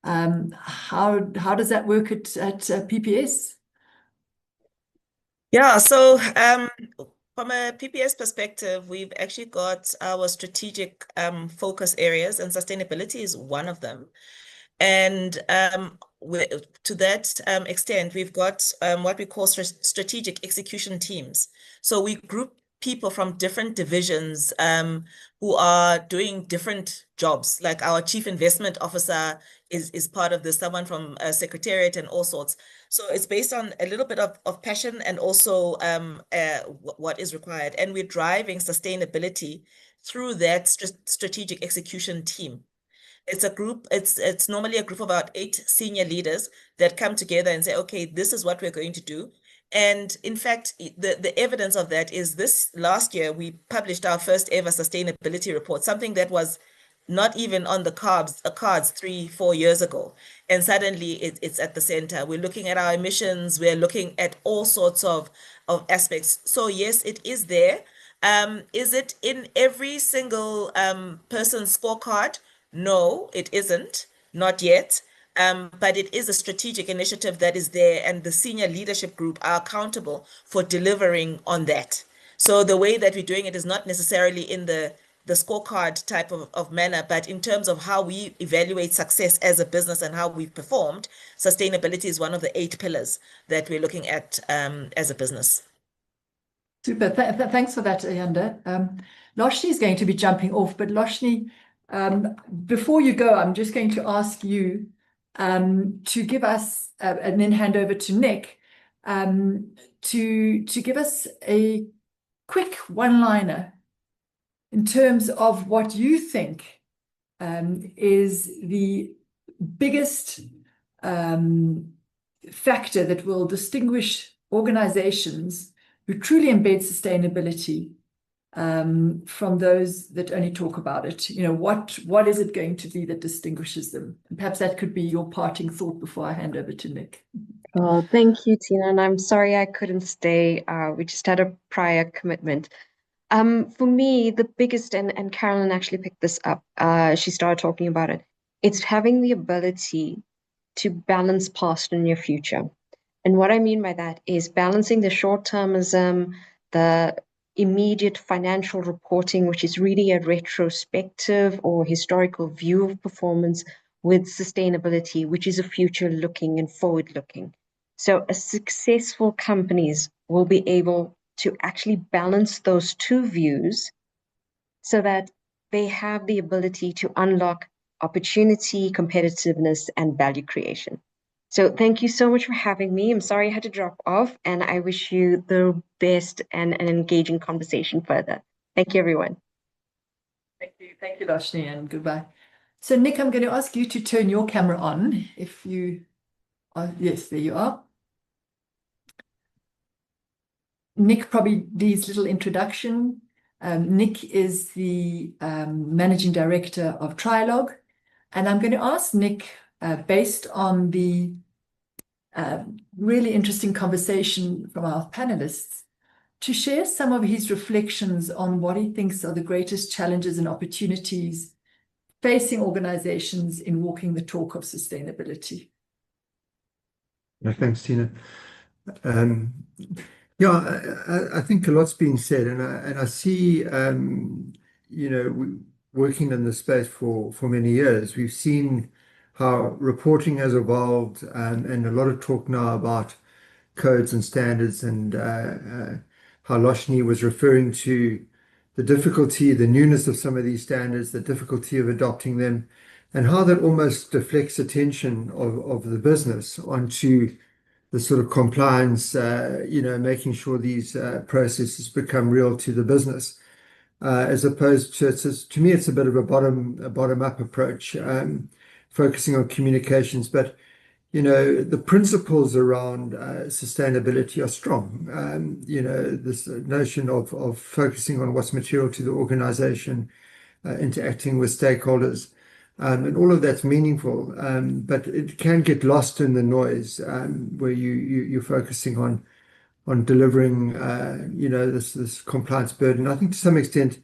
How does that work at PPS? Yeah, so from a PPS perspective, we've actually got our strategic focus areas, and sustainability is one of them. And to that extent, we've got what we call strategic execution teams. So we group people from different divisions who are doing different jobs. Like our chief investment officer is part of this, someone from secretariat and all sorts. So it's based on a little bit of passion and also what is required. And we're driving sustainability through that strategic execution team. It's normally a group of about 8 senior leaders that come together and say, okay, this is what we're going to do. And in fact, the evidence of that is this last year, we published our first ever sustainability report, something that was not even on the cards 3-4 years ago. And suddenly it's at the center. We're looking at our emissions, we're looking at all sorts of aspects. So yes, it is there. Is it in every single person's scorecard? No, it isn't, not yet. But it is a strategic initiative that is there, and the senior leadership group are accountable for delivering on that. So the way that we're doing it is not necessarily in the scorecard type of manner, but in terms of how we evaluate success as a business and how we've performed, sustainability is one of the 8 pillars that we're looking at as a business. Super. Thanks for that, Ayanda. Loshni is going to be jumping off, but Loshni, before you go, I'm just going to ask you to give us, and then hand over to Nick, to give us a quick one-liner in terms of what you think is the biggest factor that will distinguish organizations who truly embed sustainability from those that only talk about it. You know, what is it going to be that distinguishes them? And perhaps that could be your parting thought before I hand over to Nick. Oh, thank you, Tina. And I'm sorry I couldn't stay. We just had a prior commitment. For me, the biggest, and Carolyn actually picked this up, she started talking about it. It's having the ability to balance past and your future. And what I mean by that is balancing the short-termism, the immediate financial reporting, which is really a retrospective or historical view of performance, with sustainability, which is a future-looking and forward-looking. So successful companies will be able to actually balance those two views so that they have the ability to unlock opportunity, competitiveness, and value creation. So thank you so much for having me. I'm sorry I had to drop off, and I wish you the best and an engaging conversation further. Thank you, everyone. Thank you, Loshni, and goodbye. So Nick, I'm going to ask you to turn your camera on if you are. Yes, there you are. Nick probably needs a little introduction. Nick is the Managing Director of Trialogue, and I'm going to ask Nick, based on the really interesting conversation from our panelists, to share some of his reflections on what he thinks are the greatest challenges and opportunities facing organizations in walking the talk of sustainability. Thanks, Tina. Yeah, I think a lot's been said, and I see, you know, working in this space for many years, we've seen how reporting has evolved, and a lot of talk now about codes and standards, and how Loshni was referring to the difficulty, the newness of some of these standards, the difficulty of adopting them, and how that almost deflects attention of the business onto the sort of compliance, you know, making sure these processes become real to the business, as opposed to me, it's a bit of a bottom-up approach, focusing on communications. But you know, the principles around sustainability are strong. You know, this notion of focusing on what's material to the organization, interacting with stakeholders, and all of that's meaningful, but it can get lost in the noise, where you're focusing on delivering, you know, this compliance burden. I think to some extent,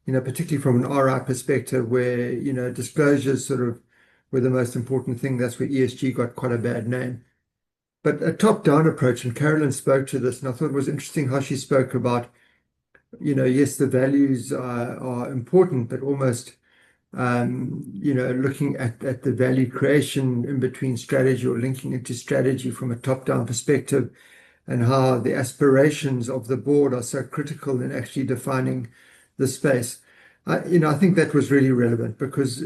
you know, particularly from an RI perspective, where, you know, disclosures sort of were the most important thing. That's where ESG got quite a bad name. but a top-down approach. And Carolyn spoke to this, and I thought it was interesting how she spoke about, yes, the values are important, but almost looking at the value creation in between strategy, or linking it to strategy from a top-down perspective, and how the aspirations of the board are so critical in actually defining the space. I think that was really relevant because,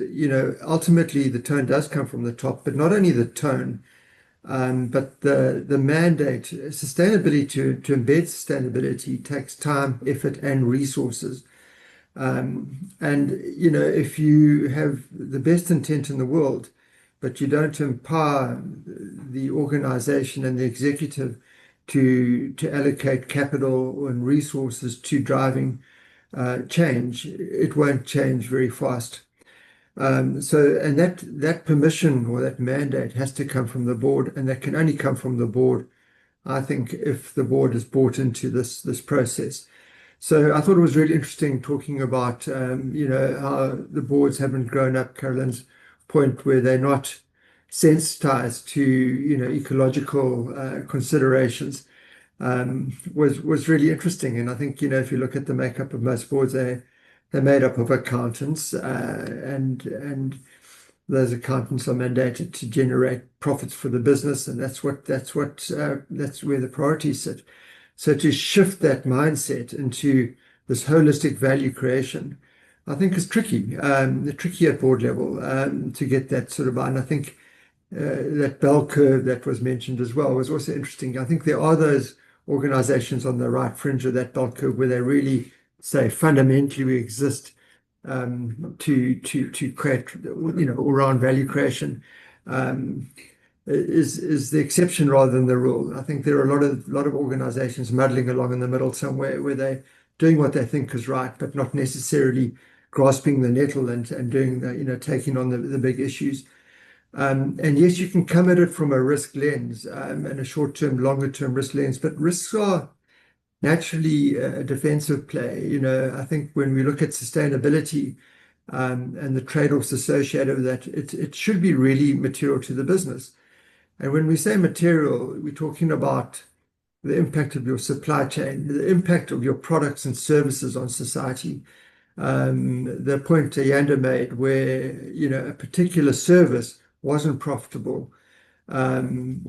ultimately the tone does come from the top, but not only the tone, but the mandate. Sustainability, to embed sustainability takes time, effort, and resources. If you have the best intent in the world, but you don't empower the organization and the executive to allocate capital and resources to driving change, it won't change very fast. That permission or that mandate has to come from the board, and that can only come from the board, I think, if the board is bought into this process. So I thought it was really interesting talking about, how the boards haven't grown up. Carolyn's point where they're not sensitized to, ecological considerations was really interesting. And I think, if you look at the makeup of most boards, they're made up of accountants, and those accountants are mandated to generate profits for the business, and that's where the priorities sit. So to shift that mindset into this holistic value creation, I think is tricky. Tricky at board level to get that sort of buy. And I think that bell curve that was mentioned as well was also interesting. I think there are those organizations on the right fringe of that bell curve where they really say fundamentally we exist to create, around value creation. Is the exception rather than the rule. I think there are a lot of organizations muddling along in the middle somewhere where they're doing what they think is right, but not necessarily grasping the nettle and doing the, taking on the big issues. And yes, you can come at it from a risk lens, and a short-term, longer-term risk lens, but risks are naturally a defensive play. I think when we look at sustainability, and the trade-offs associated with that, it should be really material to the business. And when we say material, we're talking about the impact of your supply chain, the impact of your products and services on society. The point Ayanda made where, a particular service wasn't profitable, and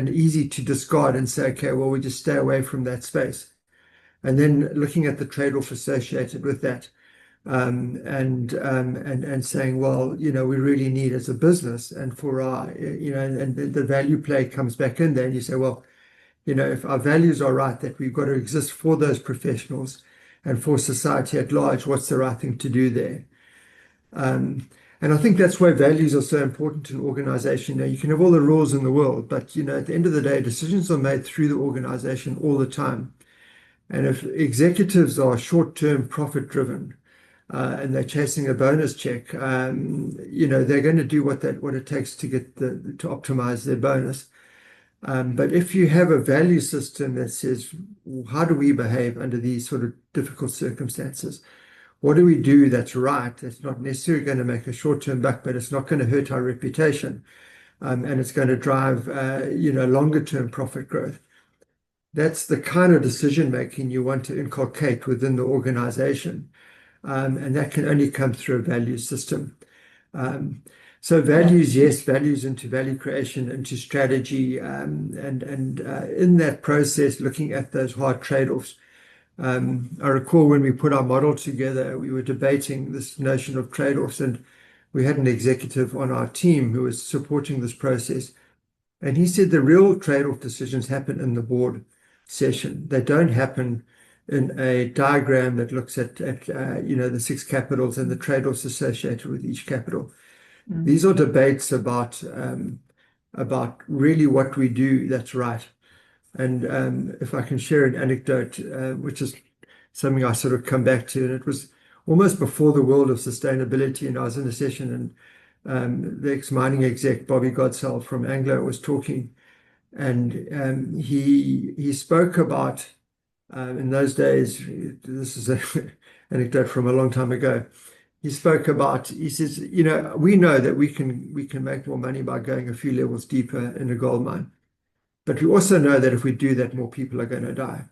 easy to discard and say, okay, well, we just stay away from that space. And then looking at the trade-off associated with that. And saying, well, we really need as a business and for our, and the value play comes back in there, and you say, well, if our values are right, that we've got to exist for those professionals and for society at large, what's the right thing to do there? And I think that's why values are so important in organization. You can have all the rules in the world, but at the end of the day, decisions are made through the organization all the time. And if executives are short-term profit driven, and they're chasing a bonus check, they're going to do what it takes to to optimize their bonus. But if you have a value system that says, how do we behave under these sort of difficult circumstances? What do we do that's right? That's not necessarily going to make a short-term buck, but it's not going to hurt our reputation, and it's going to drive, longer-term profit growth. That's the kind of decision making you want to inculcate within the organization. And that can only come through a value system. So values, yes, values into value creation, into strategy, and in that process, looking at those hard trade-offs. I recall when we put our model together, we were debating this notion of trade-offs, and we had an executive on our team who was supporting this process. And he said the real trade-off decisions happen in the board session. They don't happen in a diagram that looks at the 6 capitals and the trade-offs associated with each capital. These are debates about really what we do that's right. And if I can share an anecdote, which is something I sort of come back to, and it was almost before the world of sustainability, and I was in a session, and the ex-mining exec, Bobby Godsell from Anglo, was talking, and he spoke about, in those days, this is an anecdote from a long time ago, he spoke about, he says, you know, we know that we can make more money by going a few levels deeper in a gold mine. But we also know that if we do that, more people are going to die.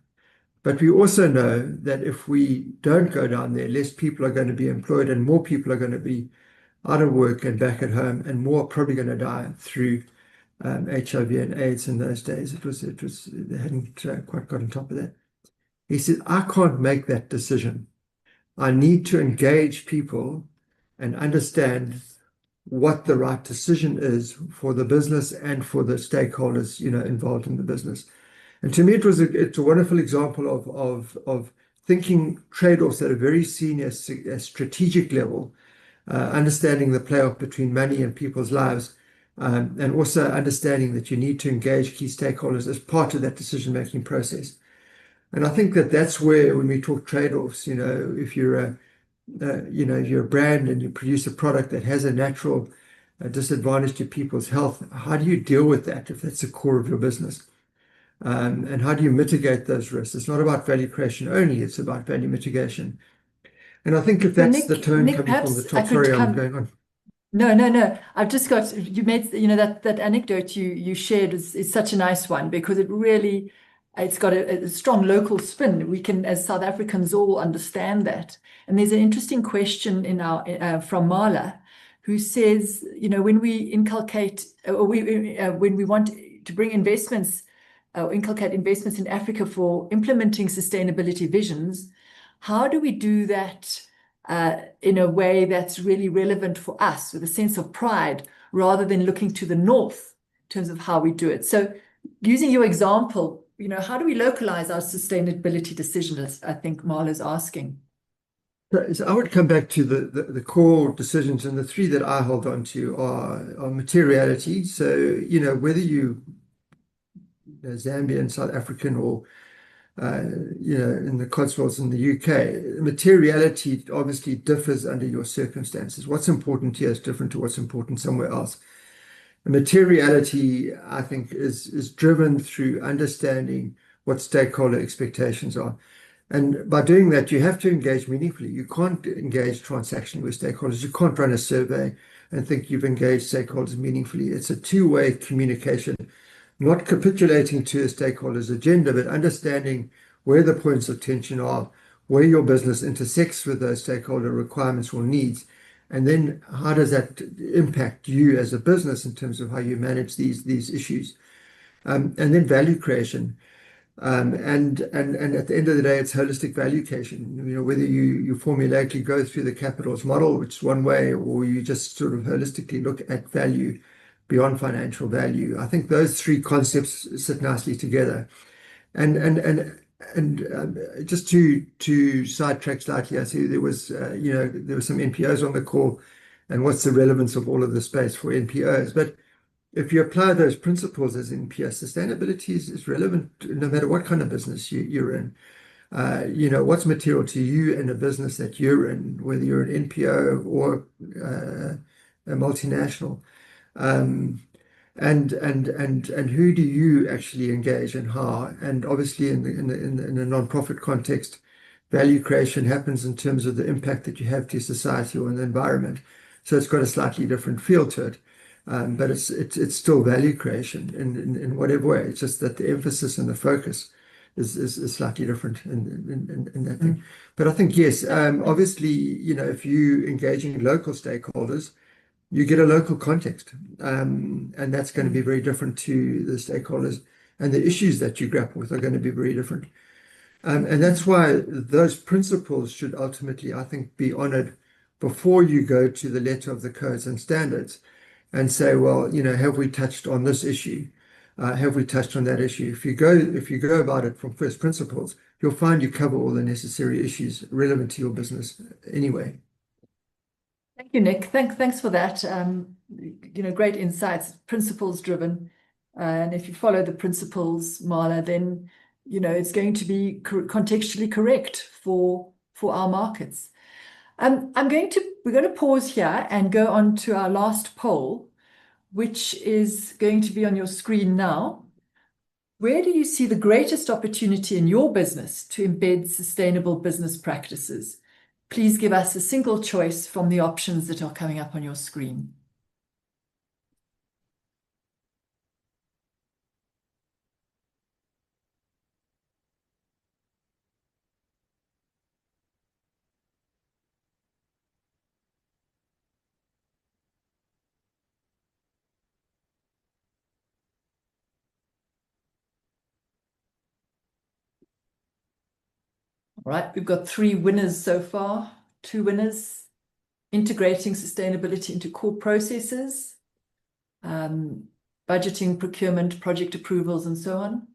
But we also know that if we don't go down there, less people are going to be employed and more people are going to be out of work and back at home, and more are probably going to die through HIV and AIDS in those days. They hadn't quite got on top of that. He said, I can't make that decision. I need to engage people and understand what the right decision is for the business and for the stakeholders, you know, involved in the business. And to me, it's a wonderful example of thinking trade-offs at a very senior strategic level, understanding the play-off between money and people's lives, and also understanding that you need to engage key stakeholders as part of that decision-making process. And I think that that's where, when we talk trade-offs, you know, if you're a brand and you produce a product that has a natural disadvantage to people's health, how do you deal with that if that's the core of your business? And how do you mitigate those risks? It's not about value creation only, it's about value mitigation. And I think if that's the tone coming from the top, sorry, I'm going on. No. I've just got, you made, you know, that anecdote you shared is such a nice one, because it really, it's got a strong local spin. We can, as South Africans, all understand that. And there's an interesting question in our from Marla, who says, you know, when we inculcate, or when we want to bring investments, inculcate investments in Africa for implementing sustainability visions, how do we do that in a way that's really relevant for us, with a sense of pride, rather than looking to the north in terms of how we do it? So using your example, you know, how do we localize our sustainability decisions? I think Marla's asking. So I would come back to the core decisions, and the three that I hold on to are materiality. So, you know, whether you Zambian, South African, or you know, in the Cotswolds in the UK, materiality obviously differs under your circumstances. What's important here is different to what's important somewhere else. And materiality, I think, is driven through understanding what stakeholder expectations are. And by doing that, you have to engage meaningfully. You can't engage transactionally with stakeholders. You can't run a survey and think you've engaged stakeholders meaningfully. It's a two-way communication, not capitulating to a stakeholder's agenda, but understanding where the points of tension are, where your business intersects with those stakeholder requirements or needs, and then how does that impact you as a business in terms of how you manage these issues, and then value creation. And at the end of the day, it's holistic value creation. You know, whether you formulaically go through the capitals model, which is one way, or you just sort of holistically look at value beyond financial value. I think those three concepts sit nicely together. And just to sidetrack slightly, I see there was you know, there were some NPOs on the call, and what's the relevance of all of the space for NPOs? But if you apply those principles as NPO, sustainability is relevant no matter what kind of business you're in. You know, what's material to you in a business that you're in, whether you're an NPO or a multinational. And who do you actually engage and how? And obviously in a non-profit context, value creation happens in terms of the impact that you have to society or in the environment. So it's got a slightly different feel to it. But it's still value creation in whatever way. It's just that the emphasis and the focus is slightly different in that thing. But I think, yes, obviously, you know, if you engaging local stakeholders, you get a local context, and that's going to be very different to the stakeholders, and the issues that you grapple with are going to be very different. And that's why those principles should ultimately, I think, be honored before you go to the letter of the codes and standards and say, well, you know, have we touched on this issue? Have we touched on that issue? If you go about it from first principles, you'll find you cover all the necessary issues relevant to your business anyway. Thank you, Nick. Thanks for that. You know, great insights, principles driven. And if you follow the principles, Marla, then, you know, it's going to be contextually correct for our markets. We're going to pause here and go on to our last poll, which is going to be on your screen now. Where do you see the greatest opportunity in your business to embed sustainable business practices? please give us a single choice from the options that are coming up on your screen. All right, we've got 3 winners so far. 2 winners: integrating sustainability into core processes, budgeting, procurement, project approvals, and so on.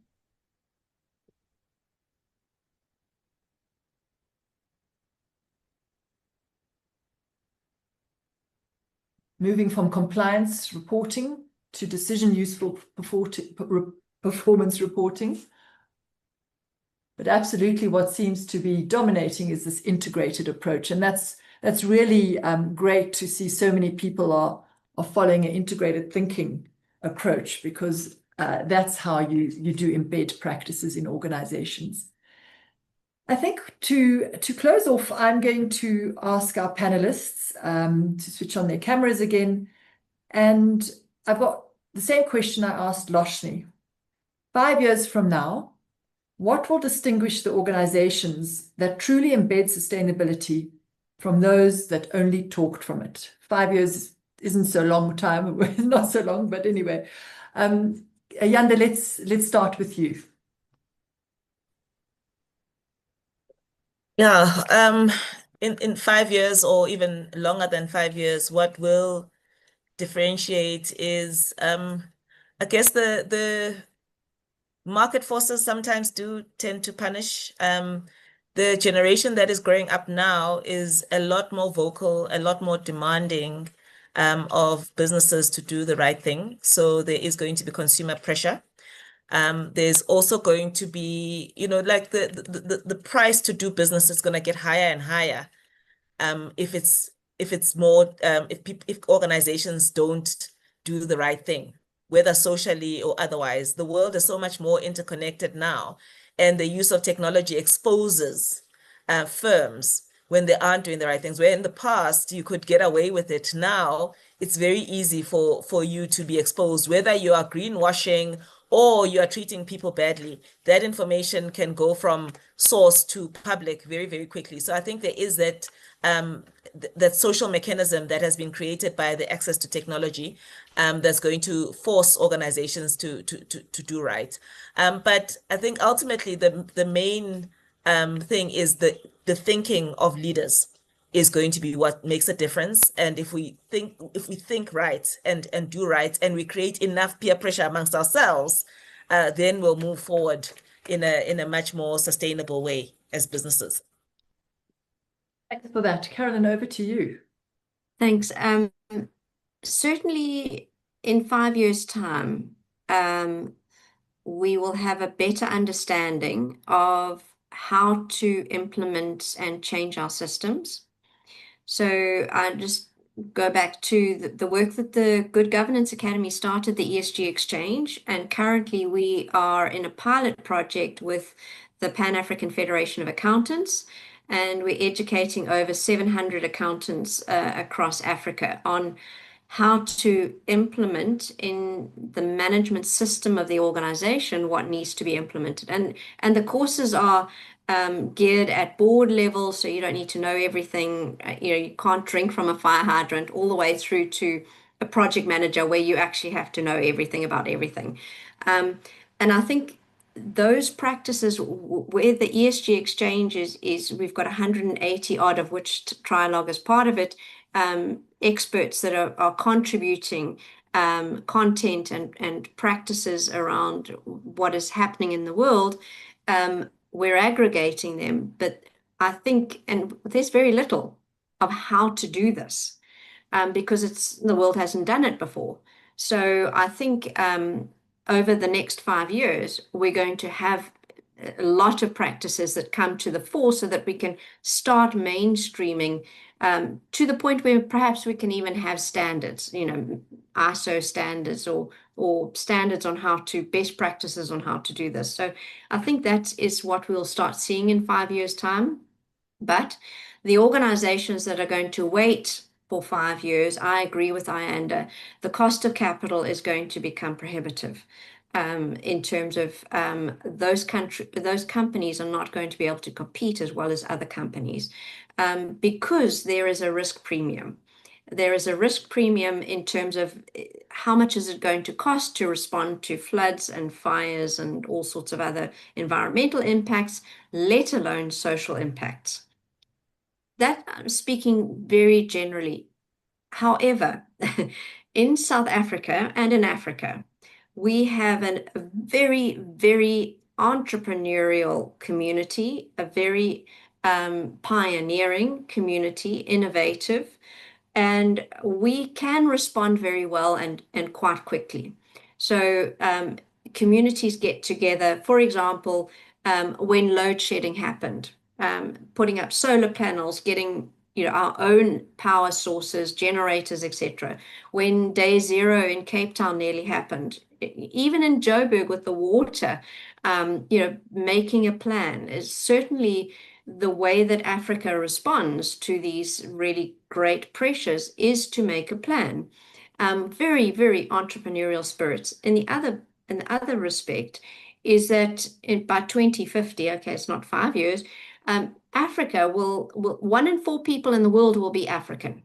Moving from compliance reporting to decision useful performance reporting. But absolutely what seems to be dominating is this integrated approach. And that's really great to see so many people are following an integrated thinking approach, because that's how you do embed practices in organizations. I think to close off, I'm going to ask our panelists to switch on their cameras again. And I've got the same question I asked Loshni. 5 years from now, what will distinguish the organizations that truly embed sustainability from those that only talked from it? 5 years isn't so long time, not so long, but anyway. Yanda, let's start with you. Yeah, in 5 years or even longer than 5 years, what will differentiate is, I guess the market forces sometimes do tend to punish. The generation that is growing up now is a lot more vocal, a lot more demanding of businesses to do the right thing. So there is going to be consumer pressure. There's also going to be, like the price to do business is going to get higher and higher. If it's more, if organizations don't do the right thing, whether socially or otherwise. The world is so much more interconnected now, and the use of technology exposes firms when they aren't doing the right things. Where in the past you could get away with it, now it's very easy for you to be exposed, whether you are greenwashing or you are treating people badly. That information can go from source to public very, very quickly. So I think there is that that social mechanism that has been created by the access to technology that's going to force organizations to do right. But I think ultimately the main thing is the thinking of leaders is going to be what makes a difference. And if we think right and do right, and we create enough peer pressure amongst ourselves, then we'll move forward in a much more sustainable way as businesses. Thanks for that. Carolyn, over to you. Thanks. Certainly in 5 years' time, we will have a better understanding of how to implement and change our systems. So I just go back to the work that the Good Governance Academy started, the ESG Exchange, and currently we are in a pilot project with the Pan-African Federation of Accountants, and we're educating over 700 accountants across Africa on how to implement in the management system of the organization what needs to be implemented. And the courses are geared at board level, so you don't need to know everything. You can't drink from a fire hydrant, all the way through to a project manager where you actually have to know everything about everything. And I think those practices where the ESG exchange is we've got 180 odd, of which Trialogue is part of it, experts that are contributing content and practices around what is happening in the world. We're aggregating them, but I think, and there's very little of how to do this because the world hasn't done it before. So I think over the next 5 years, we're going to have a lot of practices that come to the fore so that we can start mainstreaming to the point where perhaps we can even have standards, ISO standards or standards on best practices on how to do this. So I think that is what we'll start seeing in 5 years' time. But The organizations that are going to wait for 5 years, I agree with Ayanda, the cost of capital is going to become prohibitive. In terms of those companies are not going to be able to compete as well as other companies, because there is a risk premium. There is a risk premium in terms of how much is it going to cost to respond to floods and fires and all sorts of other environmental impacts, let alone social impacts. That I'm speaking very generally. However, in South Africa and in Africa, we have a very, very entrepreneurial community, a very pioneering community, innovative, and we can respond very well and quite quickly. So communities get together, for example, when load shedding happened, putting up solar panels, getting our own power sources, generators, etc. When day zero in Cape Town nearly happened, even in Joburg with the water, making a plan is certainly the way that Africa responds to these really great pressures, is to make a plan. Very, very entrepreneurial spirits. In the other respect is that by 2050, okay, it's not 5 years, Africa will 1 in 4 people in the world will be African,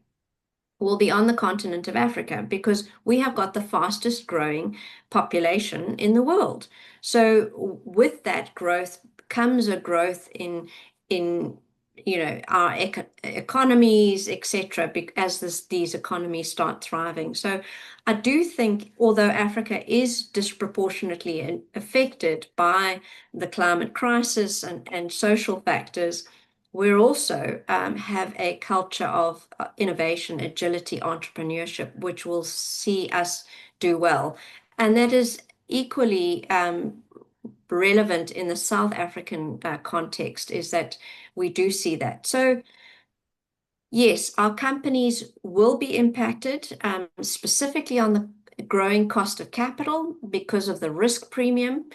will be on the continent of Africa, because we have got the fastest growing population in the world. So with that growth comes a growth in our economies, etc., as these economies start thriving. So I do think, although Africa is disproportionately affected by the climate crisis and social factors, we also have a culture of innovation, agility, entrepreneurship, which will see us do well. And that is equally relevant in the South African context, is that we do see that. So yes, our companies will be impacted, specifically on the growing cost of capital because of the risk premium.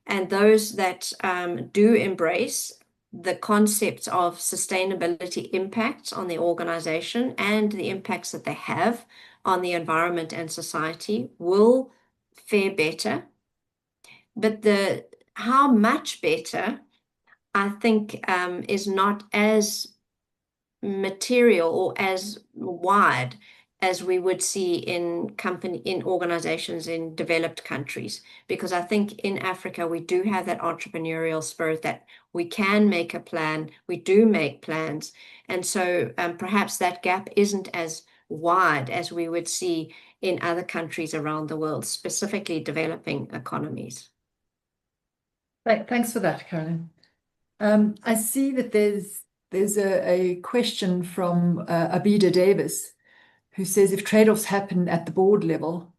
And those that do embrace the concepts of sustainability impacts on the organization and the impacts that they have on the environment and society will fare better. But how much better, I think, is not as material or as wide as we would see in organizations in developed countries. Because I think in Africa, we do have that entrepreneurial spirit that we can make a plan, we do make plans. And so perhaps that gap isn't as wide as we would see in other countries around the world, specifically developing economies. Thanks for that, Carolyn. I see that there's a question from Abida Davis, who says, if trade-offs happen at the board level,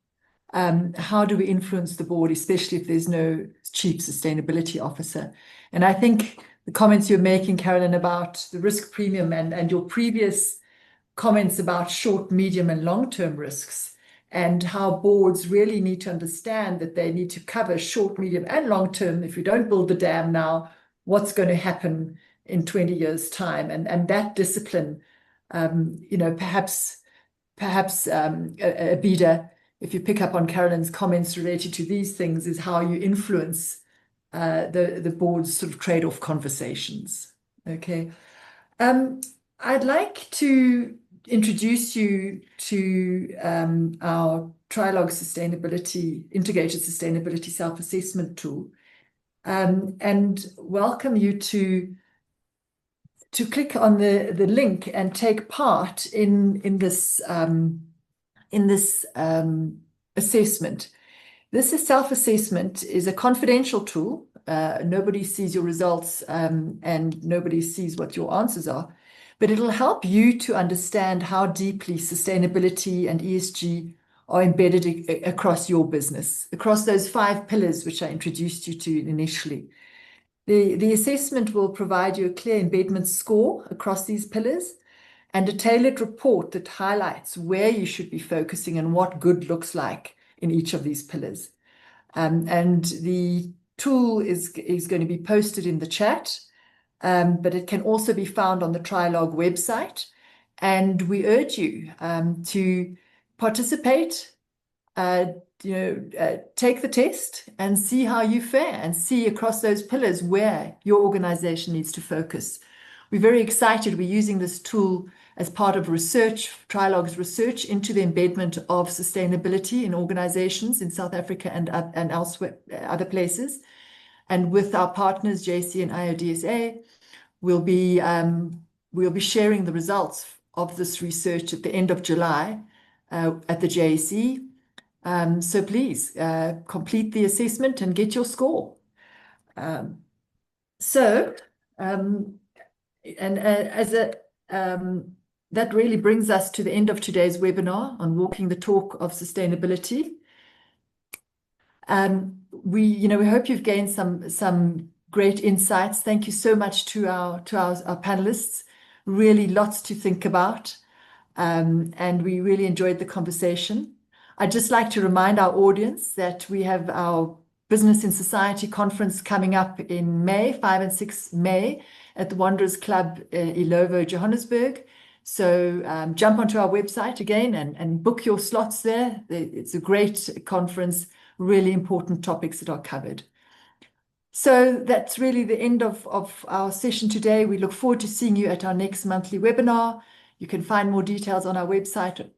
how do we influence the board, especially if there's no chief sustainability officer? And I think the comments you're making, Carolyn, about the risk premium and your previous comments about short, medium, and long-term risks, and how boards really need to understand that they need to cover short, medium, and long-term. If we don't build the dam now, what's going to happen in 20 years' time? And that discipline, perhaps Abida, if you pick up on Carolyn's comments related to these things, is how you influence the board's sort of trade-off conversations. Okay. I'd like to introduce you to our Trialogue integrated sustainability self-assessment tool, and welcome you to click on the link and take part in this assessment. This self-assessment is a confidential tool. Nobody sees your results and nobody sees what your answers are, but it'll help you to understand how deeply sustainability and ESG are embedded across your business, across those 5 pillars which I introduced you to initially. The assessment will provide you a clear embedment score across these pillars and a tailored report that highlights where you should be focusing and what good looks like in each of these pillars. And the tool is going to be posted in the chat. but it can also be found on the Trialogue website. And we urge you to participate, take the test and see how you fare and see across those pillars where your organization needs to focus. We're very excited. We're using this tool as part of research, Trialogue's research into the embedment of sustainability in organizations in South Africa and elsewhere, other places. And with our partners, JC and IODSA, we'll be sharing the results of this research at the end of July at the JSE. So please complete the assessment and get your score. That really brings us to the end of today's webinar on walking the talk of sustainability. We hope you've gained some great insights. Thank you so much to our panelists. Really lots to think about, and we really enjoyed the conversation. I'd just like to remind our audience that we have our Business in Society conference coming up in May, 5 and 6 May, at the Wanderers Club, Ilovo, Johannesburg. So jump onto our website again and book your slots there. It's a great conference, really important topics that are covered. So that's really the end of our session today. We look forward to seeing you at our next monthly webinar. You can find more details on our website.